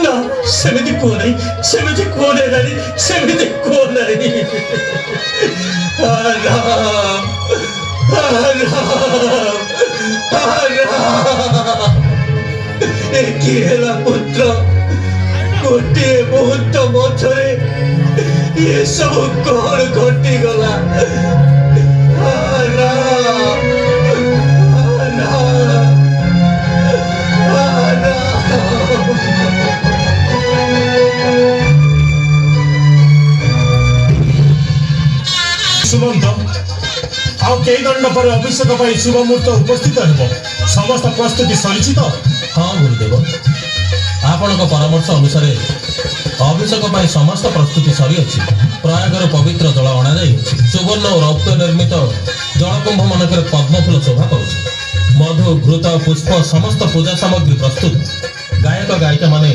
ନା, ସେମିତି କୁହ ନାହିଁ, ସେମିତି କୁହ ନାହିଁ ରାଣୀ, ସେମିତି କୁହ ନାହିଁ। ଏ କି ହେଲା ପୁତ୍ର? ଗୋଟିଏ ମୁହୂର୍ତ୍ତ ମଧ୍ୟରେ ଏସବୁ କଣ ଘଟିଗଲା? ସୁମନ୍ତ, ଆଉ କେଇ ଦଣ୍ଡ ପରେ ଅଭିଷେକ ପାଇଁ ଶୁଭ ମୁହୂର୍ତ୍ତ ଉପସ୍ଥିତ ହେବ। ସମସ୍ତ ପ୍ରସ୍ତୁତି ସରିଛି ତ? ହଁ ଗୁରୁଦେବ, ଆପଣଙ୍କ ପରାମର୍ଶ ଅନୁସାରେ ଅଭିଷେକ ପାଇଁ ସମସ୍ତ ପ୍ରସ୍ତୁତି ସରିଅଛି। ପ୍ରୟାଗରୁ ପବିତ୍ର ଜଳ ଅଣାଯାଇଅଛି। ସୁବର୍ଣ୍ଣ ଓ ରୌପ୍ୟ ନିର୍ମିତ ଜଳକୁମ୍ଭ ମାନଙ୍କରେ ପଦ୍ମଫୁଲ ଶୋଭା କରୁଛି। ମଧୁ, ଘୃତ, ପୁଷ୍ପ ସମସ୍ତ ପୂଜା ସାମଗ୍ରୀ ପ୍ରସ୍ତୁତ। ଗାୟକ ଗାୟିକା ମାନେ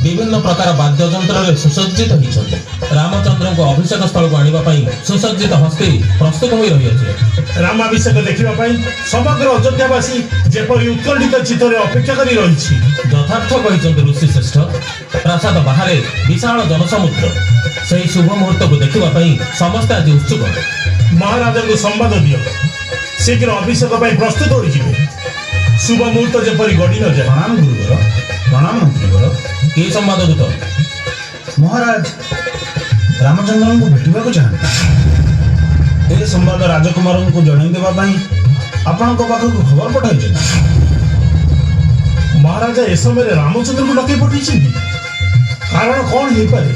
ବିଭିନ୍ନ ପ୍ରକାର ବାଦ୍ୟଯନ୍ତ୍ରରେ ସୁସଜ୍ଜିତ ହୋଇଛନ୍ତି। ରାମଚନ୍ଦ୍ରଙ୍କୁ ଅଭିଷେକ ସ୍ଥଳକୁ ଆଣିବା ପାଇଁ ସୁସଜ୍ଜିତ ହସ୍ତି ପ୍ରସ୍ତୁତ ହୋଇ ରହିଅଛି। ରାମାଭିଷେକ ଦେଖିବା ପାଇଁ ସମଗ୍ର ଅଯୋଧ୍ୟାବାସୀ ଯେପରି ଉତ୍କଣ୍ଠିତ ଚିତ୍ତରେ ଅପେକ୍ଷା କରି ରହିଛି। ଯଥାର୍ଥ କହିଛନ୍ତି ଋଷି ଶ୍ରେଷ୍ଠ। ପ୍ରାସାଦ ବାହାରେ ବିଶାଳ ଜନସମୁଦ୍ର। ସେହି ଶୁଭ ମୁହୂର୍ତ୍ତକୁ ଦେଖିବା ପାଇଁ ସମସ୍ତେ ଆଜି ଉତ୍ସୁକ। ମହାରାଜାଙ୍କୁ ସମ୍ବାଦ ଦିଅ, ଶୀଘ୍ର ଅଭିଷେକ ପାଇଁ ପ୍ରସ୍ତୁତ ହୋଇଯିବେ। ଶୁଭ ମୁହୂର୍ତ୍ତ ଯେପରି ଗଡ଼ି ନଯାଏ। ପ୍ରଣାମ ଗୁରୁବର, ପ୍ରଣାମ ମନ୍ତ୍ରୀବର। କି ସମ୍ବାଦ ଦୂତ? ମହାରାଜ ରାମଚନ୍ଦ୍ରଙ୍କୁ ଭେଟିବାକୁ ଚାହାନ୍ତି। ଏ ସମ୍ବାଦ ରାଜକୁମାରଙ୍କୁ ଜଣାଇ ଦେବା ପାଇଁ ଆପଣଙ୍କ ପାଖକୁ ଖବର ପଠାଇଛନ୍ତି। ମହାରାଜା ଏ ସମୟରେ ରାମଚନ୍ଦ୍ରଙ୍କୁ ଡକେଇ ପଠାଇଛନ୍ତି। କାରଣ କଣ ହେଇପାରେ?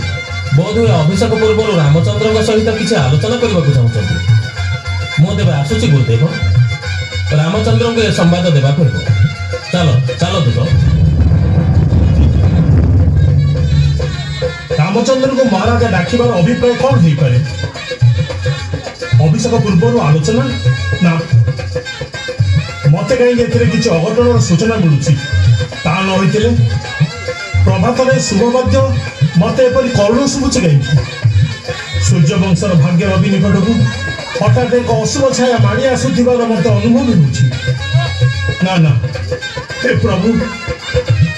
ବୋଧହୁଏ ଅଭିଷେକ ପୂର୍ବରୁ ରାମଚନ୍ଦ୍ରଙ୍କ ସହିତ କିଛି ଆଲୋଚନା କରିବାକୁ ଚାହୁଁଛନ୍ତି। ମୁଁ ତେବେ ଆସୁଛି ଗୁରୁଦେବ। ରାମଚନ୍ଦ୍ରଙ୍କୁ ଏ ସମ୍ବାଦ ଦେବାକୁ ହେବ। ଚାଲ ଚାଲ ଦୂତ। ରାମଚନ୍ଦ୍ରଙ୍କୁ ମହାରାଜା ଡାକିବାର ଅଭିପ୍ରାୟ କଣ ହେଇପାରେ? ଅଭିଷେକ ପୂର୍ବରୁ ଆଲୋଚନା? ନା, ମତେ କାହିଁକି ଏଥିରେ କିଛି ଅଘଟଣର ସୂଚନା ମିଳୁଛି। ତା ନ ହୋଇଥିଲେ ପ୍ରଭାତରେ ଶୁଭବାଦ୍ୟ ମତେ ଏପରି କରୁଣ ଶୁଭୁଛି କାହିଁକି? ସୂର୍ଯ୍ୟବଂଶର ଭାଗ୍ୟରବି ନିକଟକୁ ହଠାତ୍ ଏକ ଅଶୁଭ ଛାୟା ମାଡ଼ି ଆସୁଥିବାର ମତେ ଅନୁଭବ ହେଉଛି। ନା ନା, ହେ ପ୍ରଭୁ,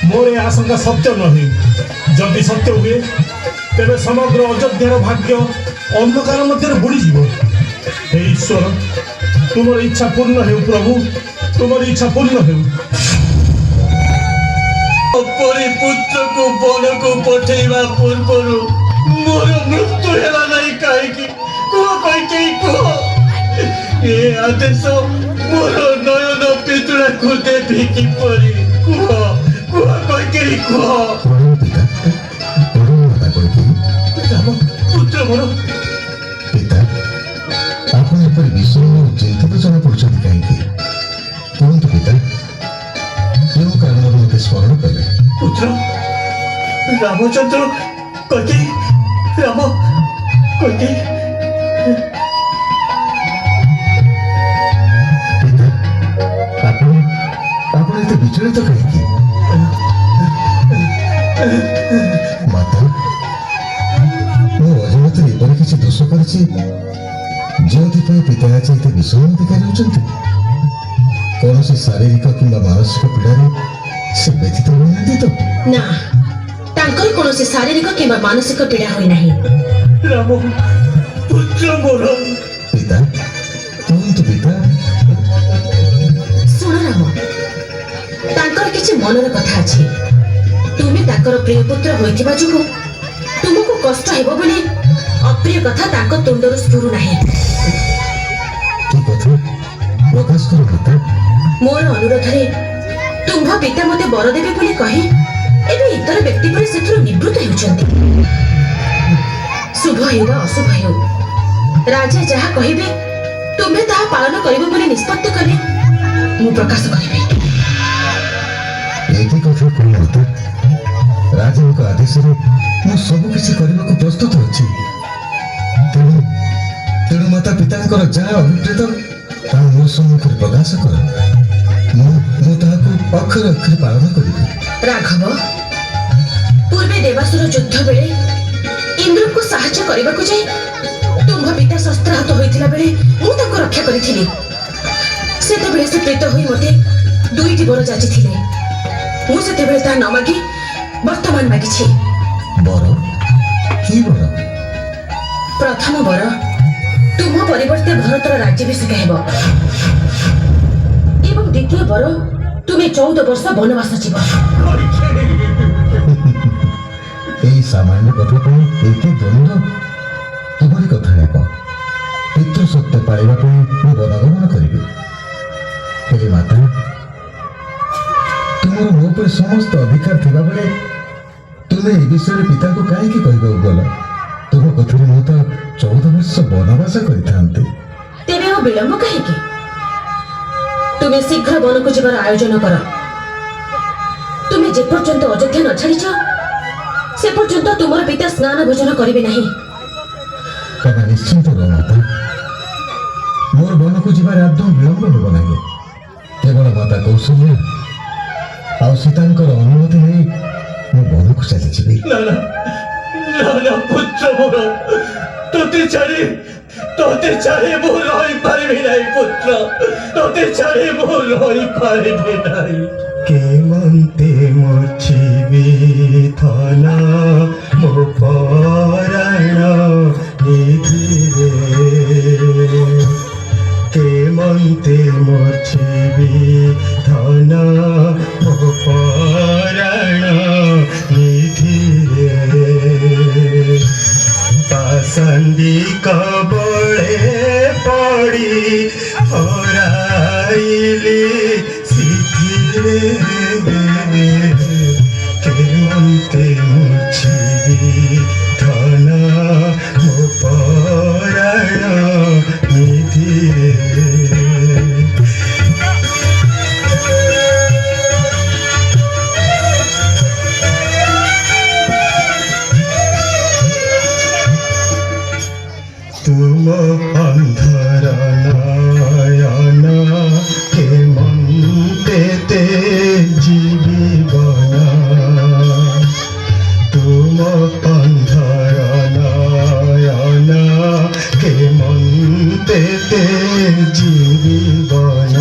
ମୋର ଏ ଆଶଙ୍କା ସତ୍ୟ ନ ହେଉ। ଯଦି ସତ୍ୟ ହୁଏ ତେବେ ସମଗ୍ର ଅଯୋଧ୍ୟାର ଭାଗ୍ୟ ଅନ୍ଧକାର ମଧ୍ୟରେ ବୁଡ଼ିଯିବ। ହେ ଈଶ୍ୱର, ତୁମର ଇଚ୍ଛା ପୂର୍ଣ୍ଣ ହେଉ ପ୍ରଭୁ, ତୁମର ଇଚ୍ଛା ପୂର୍ଣ୍ଣ ହେଉ। ପରି ପୁତ୍ରକୁ ବନକୁ ପଠେଇବା ପୂର୍ବରୁ ମୋର ମୃତ୍ୟୁ ହେଲା ନାହିଁ କାହିଁକି? କୁହ କୈକେୟୀ, କୁହ। ଏ ଆଦେଶ ମୋର ନୟନ ପିତୁଳାକୁ ଦେବି କିପରି? କୁହ କୁହ କୈକେୟୀ, କୁହ। ପ୍ରଣାମ ପିତା, ପ୍ରଣାମ ମାତା କୈକେୟୀ। ରାମ ପୁତ୍ର ମୋର। ପିତା, ଆପଣ ଏପରି ବିଷଣ୍ଣ ଓ ଚିନ୍ତିତ ଜଣାପଡ଼ୁଛନ୍ତି କାହିଁକି? କୁହନ୍ତୁ ପିତା, କେଉଁ କାରଣରୁ ମୋତେ ସ୍ମରଣ କଲେ? ପୁତ୍ର ରାମଚନ୍ଦ୍ର, କୈକେୟୀ, ରାମ, କୈକେୟୀ। ପିତା, ଆପଣ ଏତେ ବିଚଳିତ କାହିଁକି? ମାତା, ମୁଁ ଅଜାଣତରେ ଏପରି କିଛି ଦୋଷ କରିଛି ଯେଉଁଥିପାଇଁ ପିତା ଆଜି ଏତେ ବିଷମ ଦେଖାଯାଉଛନ୍ତି। କୌଣସି ଶାରୀରିକ କିମ୍ବା ମାନସିକ ପୀଡ଼ାରେ ସେ ବ୍ୟଥିତ ହୋଇନାହାନ୍ତି ତ? ନା, ତାଙ୍କର କୌଣସି ଶାରୀରିକ କିମ୍ବା ମାନସିକ ପୀଡ଼ା ହୋଇନାହିଁ। ରାମ ପୁତ୍ର ମୋର। ପିତା, କୁହନ୍ତୁ ପିତା। ଶୁଣ ରାମ, ତାଙ୍କର କିଛି ମନର କଥା ଅଛି। ତୁମେ ତାଙ୍କର ପ୍ରିୟ ପୁତ୍ର ହୋଇଥିବା ଯୋଗୁଁ ତୁମକୁ କଷ୍ଟ ହେବ ବୋଲି ଅପ୍ରିୟ କଥା ତାଙ୍କ ତୁଣ୍ଡରୁ ସ୍ଫୁରୁ ନାହିଁ। କି କଥା ପ୍ରକାଶ କର ପିତା। ମୋର ଅନୁରୋଧରେ ତୁମ୍ଭ ପିତା ମୋତେ ବର ଦେବେ ବୋଲି କହି ଏବେ ଇତର ବ୍ୟକ୍ତି ପରି ସେଥିରୁ ନିବୃତ୍ତ ହେଉଛନ୍ତି। ଶୁଭ ହେଉ ବା ଅଶୁଭ ହେଉ, ରାଜା ଯାହା କହିବେ ତୁମେ ତାହା ପାଳନ କରିବ ବୋଲି ନିଷ୍ପତ୍ତି କଲେ ମୁଁ ପ୍ରକାଶ କରିବି। ଏକି କଥା କୁହ ମାତା। ରାଜାଙ୍କ ଆଦେଶରେ ମୁଁ ସବୁ କିଛି କରିବାକୁ ପ୍ରସ୍ତୁତ ଅଛି। ତେଣୁ ମାତା ପିତାଙ୍କର ଯାହା ଅଭିପ୍ରେତ ତାହା ମୋ ସମ୍ମୁଖରେ ପ୍ରକାଶ କର। ମୁଁ ତାହାକୁ ଅକ୍ଷରେ ଅକ୍ଷରେ ପାଳନ କରିବି। ରାଘବ, ପୂର୍ବେ ଦେବାସୁର ଯୁଦ୍ଧ ବେଳେ ଇନ୍ଦ୍ରଙ୍କୁ ସାହାଯ୍ୟ କରିବାକୁ ଯାଇ ତୁମ୍ଭ ପିତା ଶସ୍ତ୍ରାହତ ହୋଇଥିଲା ବେଳେ ମୁଁ ତାଙ୍କୁ ରକ୍ଷା କରିଥିଲି। ସେତେବେଳେ ସେ ପ୍ରୀତ ହୋଇ ମୋତେ 2ଟି ବର ଯାଚିଥିଲେ। ମୁଁ ସେତେବେଳେ ତାହା ନ ମାଗି ବର୍ତ୍ତମାନ ମାଗିଛି। ବର? କି ବର? ପ୍ରଥମ ବର, ତୁମ ପରିବର୍ତ୍ତେ ଭରତର ରାଜ୍ୟାଭିଷେକ ହେବ। ଏବଂ ଦ୍ୱିତୀୟ ବର, ତୁମେ 14 ବର୍ଷ ବନବାସ ଯିବ। এই সামান্য কথা ପାଇଁ ଏତେ ଦ୍ୱନ୍ଦ୍ୱ? କିଭଳି କଥା ହେବ? ପିତୃ ସତ୍ୟ ପାଇବା ପାଇଁ ମୁଁ ବନଗମନ କରିବି। ହେଲେ ମାତା, ତୁମର ମୋ ଉପରେ ସମସ୍ତ ଅଧିକାର ଥିବାବେଳେ ତୁମେ ଏ ବିଷୟରେ ପିତାଙ୍କୁ କାହିଁକି କହିବାକୁ ଗଲ? ତୁମ କଥାରେ ମୁଁ ତ 14 ବର୍ଷ ବନବାସ କରିଥାନ୍ତି। ତେବେ ଆଉ ବିଳମ୍ବ କାହିଁକି? ତୁମେ ଶୀଘ୍ର ବନକୁ ଯିବାର ଆୟୋଜନ କର। ତୁମେ ଯେପର୍ଯ୍ୟନ୍ତ ଅଯୋଧ୍ୟା ନ ଛାଡ଼ିଛ ସେ ପର୍ଯ୍ୟନ୍ତ ତୁମର ପିତା ସ୍ନାନ ଭୋଜନ କରିବେ ନାହିଁ। ତମେ ନିଶ୍ଚିନ୍ତ ରହ ମାତା। ମୋର ବନକୁ ଯିବାରେ ଆଦୌ ବିଳମ୍ବ ହେବ ନାହିଁ। କେବଳ ମାତା କୌଶଲ୍ୟା ଆଉ ସୀତାଙ୍କର ଅନୁମତି ନେଇ ମୁଁ ବନକୁ ଚାଲିଯିବି। ନା ନା ନା ନା ପୁତ୍ର ମୋର, ତୋତେ ଛାଡ଼ି ମୁଁ ରହିପାରିବି ନାହିଁ ପୁତ୍ର, ତୋତେ ଛାଡ଼ି ମୁଁ ରହିପାରିବି ନାହିଁ। କେମନ୍ତେ ମୁଛିବି ଧନ ମୋ ପରାଣ ନିଧିରେ, କେମନ୍ତେ ମୁଛିବି ଧନ ମୋ ପରାଣ ନିଧିରେ, ପାଷାଣ୍ଡୀ କବଳେ ପଡ଼ି ହରାଇଲି ସିଧିରେ, କେମନ୍ତେ ମୁଛିବି ଧନ ମୋ ପରାଣ ନିଧିରେ। तुम अंधर नयन केमन्ते ते जीवन, तुम अंधर नयन केमन्ते ते जीवन,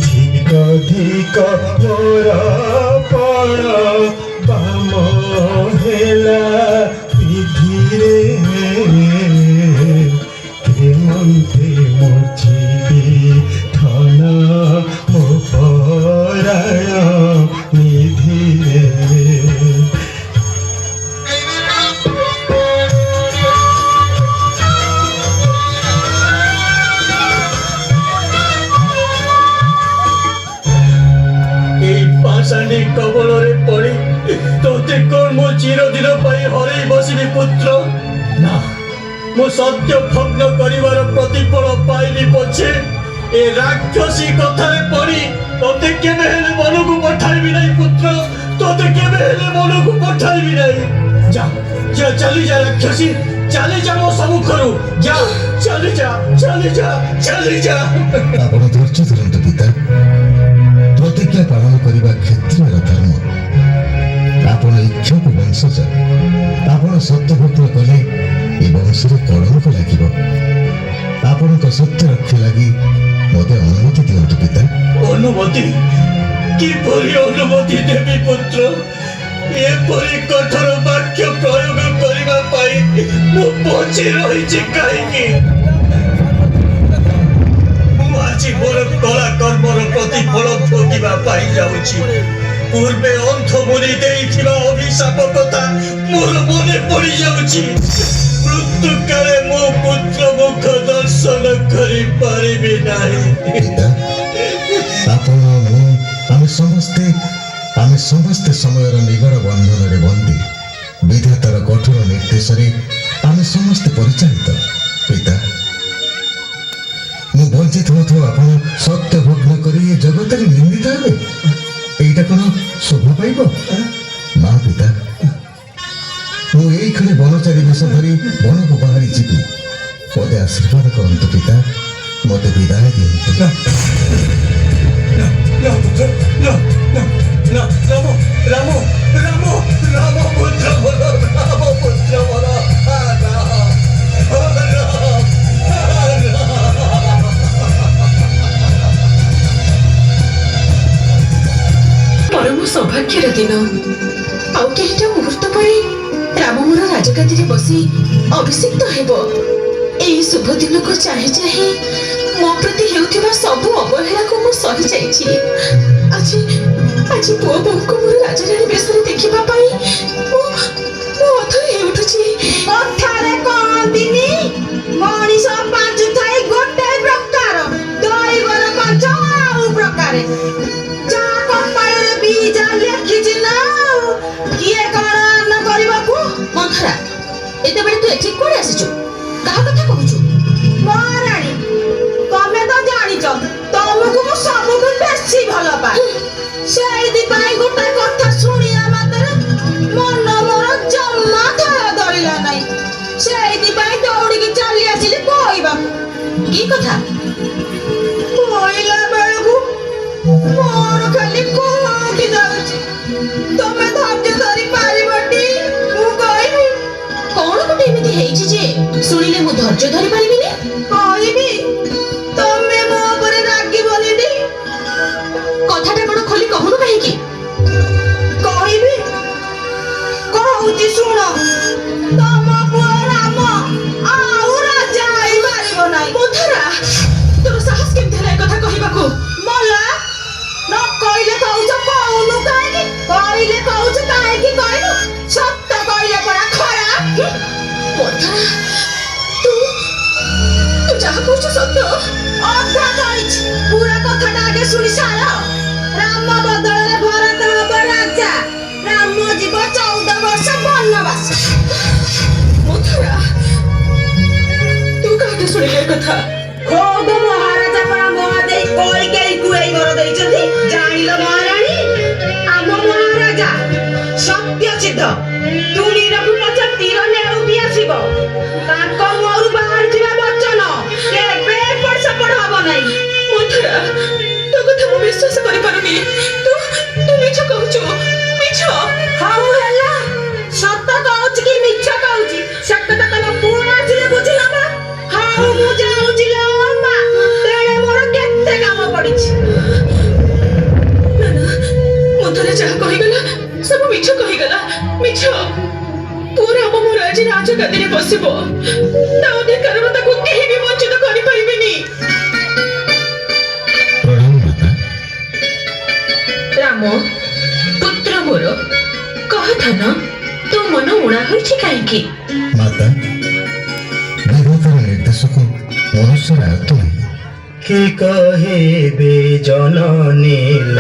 धिक धिक मोर पण बाम हेला विधिरे, केमन्ते मुछिबी धन मो पराण निधिरे। এই পাষাণ্ডী কবଳରେ পড়ি তোতে কোন মো চিরদিন পাই হরেই বসিবি পুত্র। না, ମୁଁ ସତ୍ୟ ଭଗ୍ନ କରିବାର ପ୍ରତିଫଳ ପାଇଲି ପଛେ ଏ ରାକ୍ଷସୀ କଥାରେ ପଡ଼ି ତୋତେ କେବେ ହେଲେ ମନକୁ ପଠାଇବି ନାହିଁ ପୁତ୍ର, ତୋତେ କେବେ ହେଲେ ମନକୁ ପଠାଇବି ନାହିଁ। ଯା ଯା, ଚାଲିଯା ରାକ୍ଷସୀ, ଚାଲିଯା ମୋ ସମ୍ମୁଖରୁ, ଯା ଚାଲିଯା ଚାଲିଯା ଚାଲିଯା। ଆପଣ ଧୈର୍ଯ୍ୟ ଧରନ୍ତୁ ପିତା, ପ୍ରତିଜ୍ଞା ପାଳନ କରିବା କ୍ଷତ୍ରିୟର ଧର୍ମ। ଆପଣ ଇକ୍ଷୁକ ବଂଶଜ, ଆପଣ ସତ୍ୟଭଦ୍ର କଲେ ଏ ବଂଶରେ କଳଙ୍କ ଲାଗିବ। ଆପଣଙ୍କ ସତ୍ୟ ରକ୍ଷା ଲାଗି ମୋତେ ଅନୁମତି ଦିଅନ୍ତୁ ପିତା। ଅନୁମତି? କିପରି ଅନୁମତି ଦେବି ପୁତ୍ର? ଏପରି କଠୋର ବାକ୍ୟ ପ୍ରୟୋଗ କରିବା ପାଇଁ ମୁଁ ବଞ୍ଚି ରହିଛି କାହିଁକି? ମୁଁ ଆଜି ମୋର କଳା କର୍ମର ପ୍ରତିଫଳ ଭୋଗିବା ପାଇଁ ଯାଉଛି। ପୂର୍ବେ ଅନ୍ଥମୁନି ଦେଇଥିବା ଅଭିଶାପ କଥା ମୋର ମନେ ପଡ଼ିଯାଉଛି। ମୃତ୍ୟୁକାଳେ ମୋ ପୁତ୍ର ମୁଖ ଦର୍ଶନ କରିପାରିବି ନାହିଁ। ପିତା, ଆପଣ ମୁଁ ଆମେ ସମସ୍ତେ ସମୟର ନିଗଡ଼ ବନ୍ଧନରେ ବନ୍ଦୀ। ବିଧାତାର କଠୋର ନିର୍ଦ୍ଦେଶରେ ଆମେ ସମସ୍ତେ ପରିଚାଳିତ। ପିତା, ମୁଁ ବଞ୍ଚିଥିବା ଥୁ ଆପଣ ସତ୍ୟ ଭଗ୍ନ କରି ଏ ଜଗତରେ ନିନ୍ଦିତ ହେବେ, ଏଇଟା କ'ଣ ଶୋଭା ପାଇବ? ନା ପିତା, ମୁଁ ଏଇ କ୍ଷଣି ବନଚାରୀ ବେଶ ଧରି ବନକୁ ବାହାରି ଯିବି। ମୋତେ ଆଶୀର୍ବାଦ କରନ୍ତୁ ପିତା, ମୋତେ ବିଦାୟ ଦିଅନ୍ତୁ। ରାମ ପୁତ୍ର ମୋର, ରାମ ପୁତ୍ର ମୋର, ପରମ ସୌଭାଗ୍ୟର ଦିନ। ଆଉ କେଇଟା ମୁହୂର୍ତ୍ତ ପରେ ରାମ ମୋର ରାଜଗାଦିରେ ବସି ଅଭିଷିକ୍ତ ହେବ। ଏହି ଶୁଭ ଦିନକୁ ଚାହିଁ ଚାହିଁ ମୋ ପ୍ରତି ହେଉଥିବା ସବୁ ଅବହେଳାକୁ ମୁଁ ସହିଯାଇଛି। ଆଜି ପୁଅ ବୋହୂଙ୍କୁ ମୋର ରାଜରାଣୀ ବେଶରେ ଦେଖିବା ପାଇଁ ମୁଁ ଅଥୟ ହେଉଠୁଛି। କଥାରେ କହନ୍ତିନି ମଣିଷ ପାଞ୍ଚ ଥାଇ ଗୋଟେ ପ୍ରକାର, ଦୈବର ପାଞ୍ଚ ଆଉ ପ୍ରକାରେ। ଯାହା କପାଳରେ ବୀଜା ଲେଖିଛି ନା, କିଏ କଣ ନ କରିବାକୁ। ମନ୍ଥରା, ଏତେବେଳେ ତୁ ଏଠିକି କୁଆଡ଼େ ଆସିଛୁ? କାହା କଥା କହୁଛୁ? ମହାରାଣୀ, ତମେ ତ ଜାଣିଛ ତମକୁ ମୁଁ ସବୁଠୁ ବେଶୀ ଭଲ ପାଏ। ସେଇଥିପାଇଁ ଗୋଟେ କଥା ଶୁଣିବା ମାତ୍ରେ ମନ ମୋର ଜମା ଥୟ ଧରିଲା ନାହିଁ। ସେଇଥିପାଇଁ ଦୌଡ଼ିକି ଚାଲି ଆସିଲି କହିବାକୁ। କି କଥା? କହିଲା ବେଳକୁ ମୋର ଖାଲି କୋଉଠି ଯାଉଛି। ତମେ ଧୈର୍ଯ୍ୟ ଧରି ପାରିବଟି ମୁଁ କହିବି କଣ ଗୋଟେ ଏମିତି ହେଇଛି ଯେ ଶୁଣିଲେ ମୁଁ ଧୈର୍ଯ୍ୟ ଧରି ପାରିବିନି? କହିବି ତମେ ମୋ ଉପରେ ରାଗିବନି ଟି କଥାଟା କଣ ଖୋଲି କହୁନୁ କାହିଁକି? କହିବି କହୁଛି ଶୁଣ ତମ ପୁଅ ରାମ ଆଉ ରାଜା ହେଇପାରିବ ନାହିଁ ମଧୁରା, ତୋର ସାହସ କେମିତି ହେଲା ଏ କଥା କହିବାକୁ? ମଲା ନ କହିଲେ କହୁଛ କହୁନୁ କାହିଁକି କହିଲେ କହୁଛ କାହିଁକି କହିଲୁ ସତ କହିଲେ ପରା ଖରାପ ମଧୁରା, ତୁ ଯାହା କହୁଛୁ ସତ? ଅଧା କହିଛି ପୁରା କଥାଟା ଆଗେ ଶୁଣି ସାର ରାମ ବଦଳରେ ଭରତ ହବ ରାଜା ରାମ ଯିବ 14 ବର୍ଷ ବନବାସ ମଧୁରା, ତୁ କାହାଠୁ ଶୁଣିଲେ ଏ କଥା? ଖୋଦ ମହାରାଜା ପରା ମହାଦେଇ କଇକେଇକୁ ଏଇ ବର ଦେଇଛନ୍ତି ଜାଣିଲ ମହାରାଣୀ ଆମ ମହାରାଜା ସତ୍ୟ ସିଦ୍ଧ ତୁଣି ରଘୁପଛ ତୀର ନେଉ ବି ଆସିବ ତାଙ୍କ ମୁହଁରୁ ବାହାରିଥିବା ବଚନ କେବେ ଏପଟ ସେପଟ ହବ ନାହିଁ ମଧୁରା, ତୋ କଥା ମୁଁ ବିଶ୍ୱାସ କରିପାରୁନି। ତୁ ମିଛ କହୁଛୁ, ମିଛ। ହଉ ହେଲା ସତ କହୁଛି କି ମିଛ କହୁଛି ସେ କଥା ତମ ପୁଅ ଆସିଲେ ବୁଝି ନବ ହଉ ମୁଁ ଯାଉଛି ଲୋ ମା ତେଣେ ମୋର କେତେ କାମ ପଡିଛି ନା ନା, ମଧୁରା ଯାହା କହିଗଲା ସବୁ ମିଛ କହିଗଲା, ମିଛ। ପୁଅ ରାମ ମୋର ଆଜି ରାଜଗାଦିରେ ବସିବ, ତା ଅଧିକାରରୁ ତାକୁ କେହି ବି ବଞ୍ଚିତ କରିପାରିବେନି। ପ୍ରଣାମ ମାତା। ରାମ ପୁତ୍ର ମୋର, କହ ଧନ, ତୋ ମନ ଉଣା ହୋଇଛି କାହିଁକି? ମାତା, ବିଧାତାର ନିର୍ଦ୍ଦେଶକୁ ମନୁଷ୍ୟର ଆୟତ୍ତ ନାହିଁ। কি কহিবে জননীল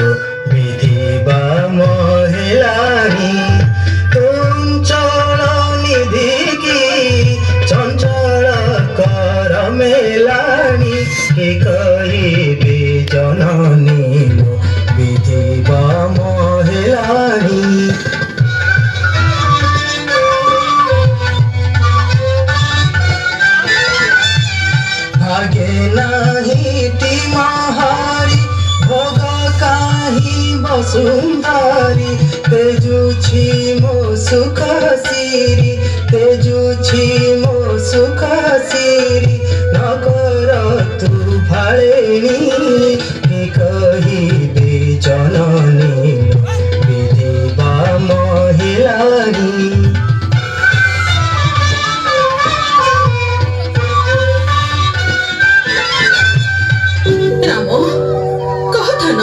বিধি বা মহিলানি চঞ্চল নিধি কি চঞ্চল কর মেলানি কি কহিবে জননীল বিধি বা মহিলানি भागे नाही ती महारी भोग काही बसुंधारी तेजुछि मो सुख सिरी तेजुछि मो सुख सिरी नकर तू भाळेनी कि कहिबे जननी विधि बा महिलानी ରାମ, କହ ଧନ,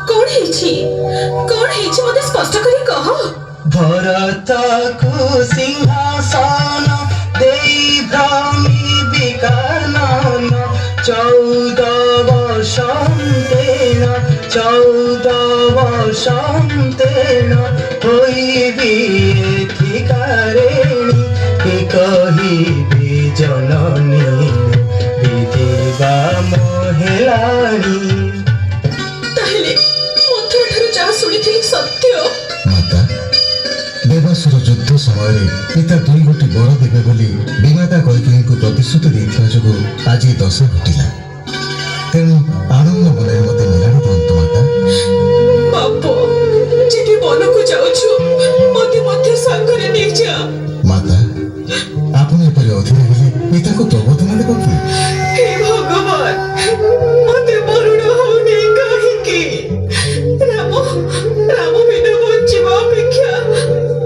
କଣ ହେଇଛି? କଣ ହେଇଛି ମତେ ସ୍ପଷ୍ଟ କରି କହ। भरतकु सिंहासन देई भ्रमी विकानन 14 वर्षन्तेन 14 वर्षन्तेन होइबि एथिकारेणी कि कहिबि जननी विधि बा महिलानी ତାହେଲେ ମଥୁରା ଠାରୁ ଯାହା ଶୁଣିଥିଲି ସତ୍ୟ। ମାତା, ଦେବାସୁର ଯୁଦ୍ଧ ସମୟରେ ପିତା 2 ଗୋଟି ବର ଦେବେ ବୋଲି ବିମାତା କୈକେୟୀଙ୍କୁ ପ୍ରତିଶ୍ରୁତି ଦେଇଥିବା ଯୋଗୁଁ ଆଜି ଦଶ ଘଟିଲା। ତେଣୁ ଆନନ୍ଦ ମନରେ ମୋତେ ମିଳାଣ ଦିଅନ୍ତୁ ମାତା। ବାପ, ଯେବେ ବନକୁ ଯାଉଛୁ ମତେ ମଧ୍ୟ ସାଙ୍ଗରେ ନେଇଯା। ମାତା, ଆପଣ ଏପରି ଅଧୀର ହେଲେ ପିତାଙ୍କୁ ପ୍ରବୋଧନ ଦେବ କି? ହେ ଭଗବାନ, ମତେ ମରୁଣ ହଉନି କାହିଁକି? ରାମ ବିନା ବଞ୍ଚିବା ଅପେକ୍ଷା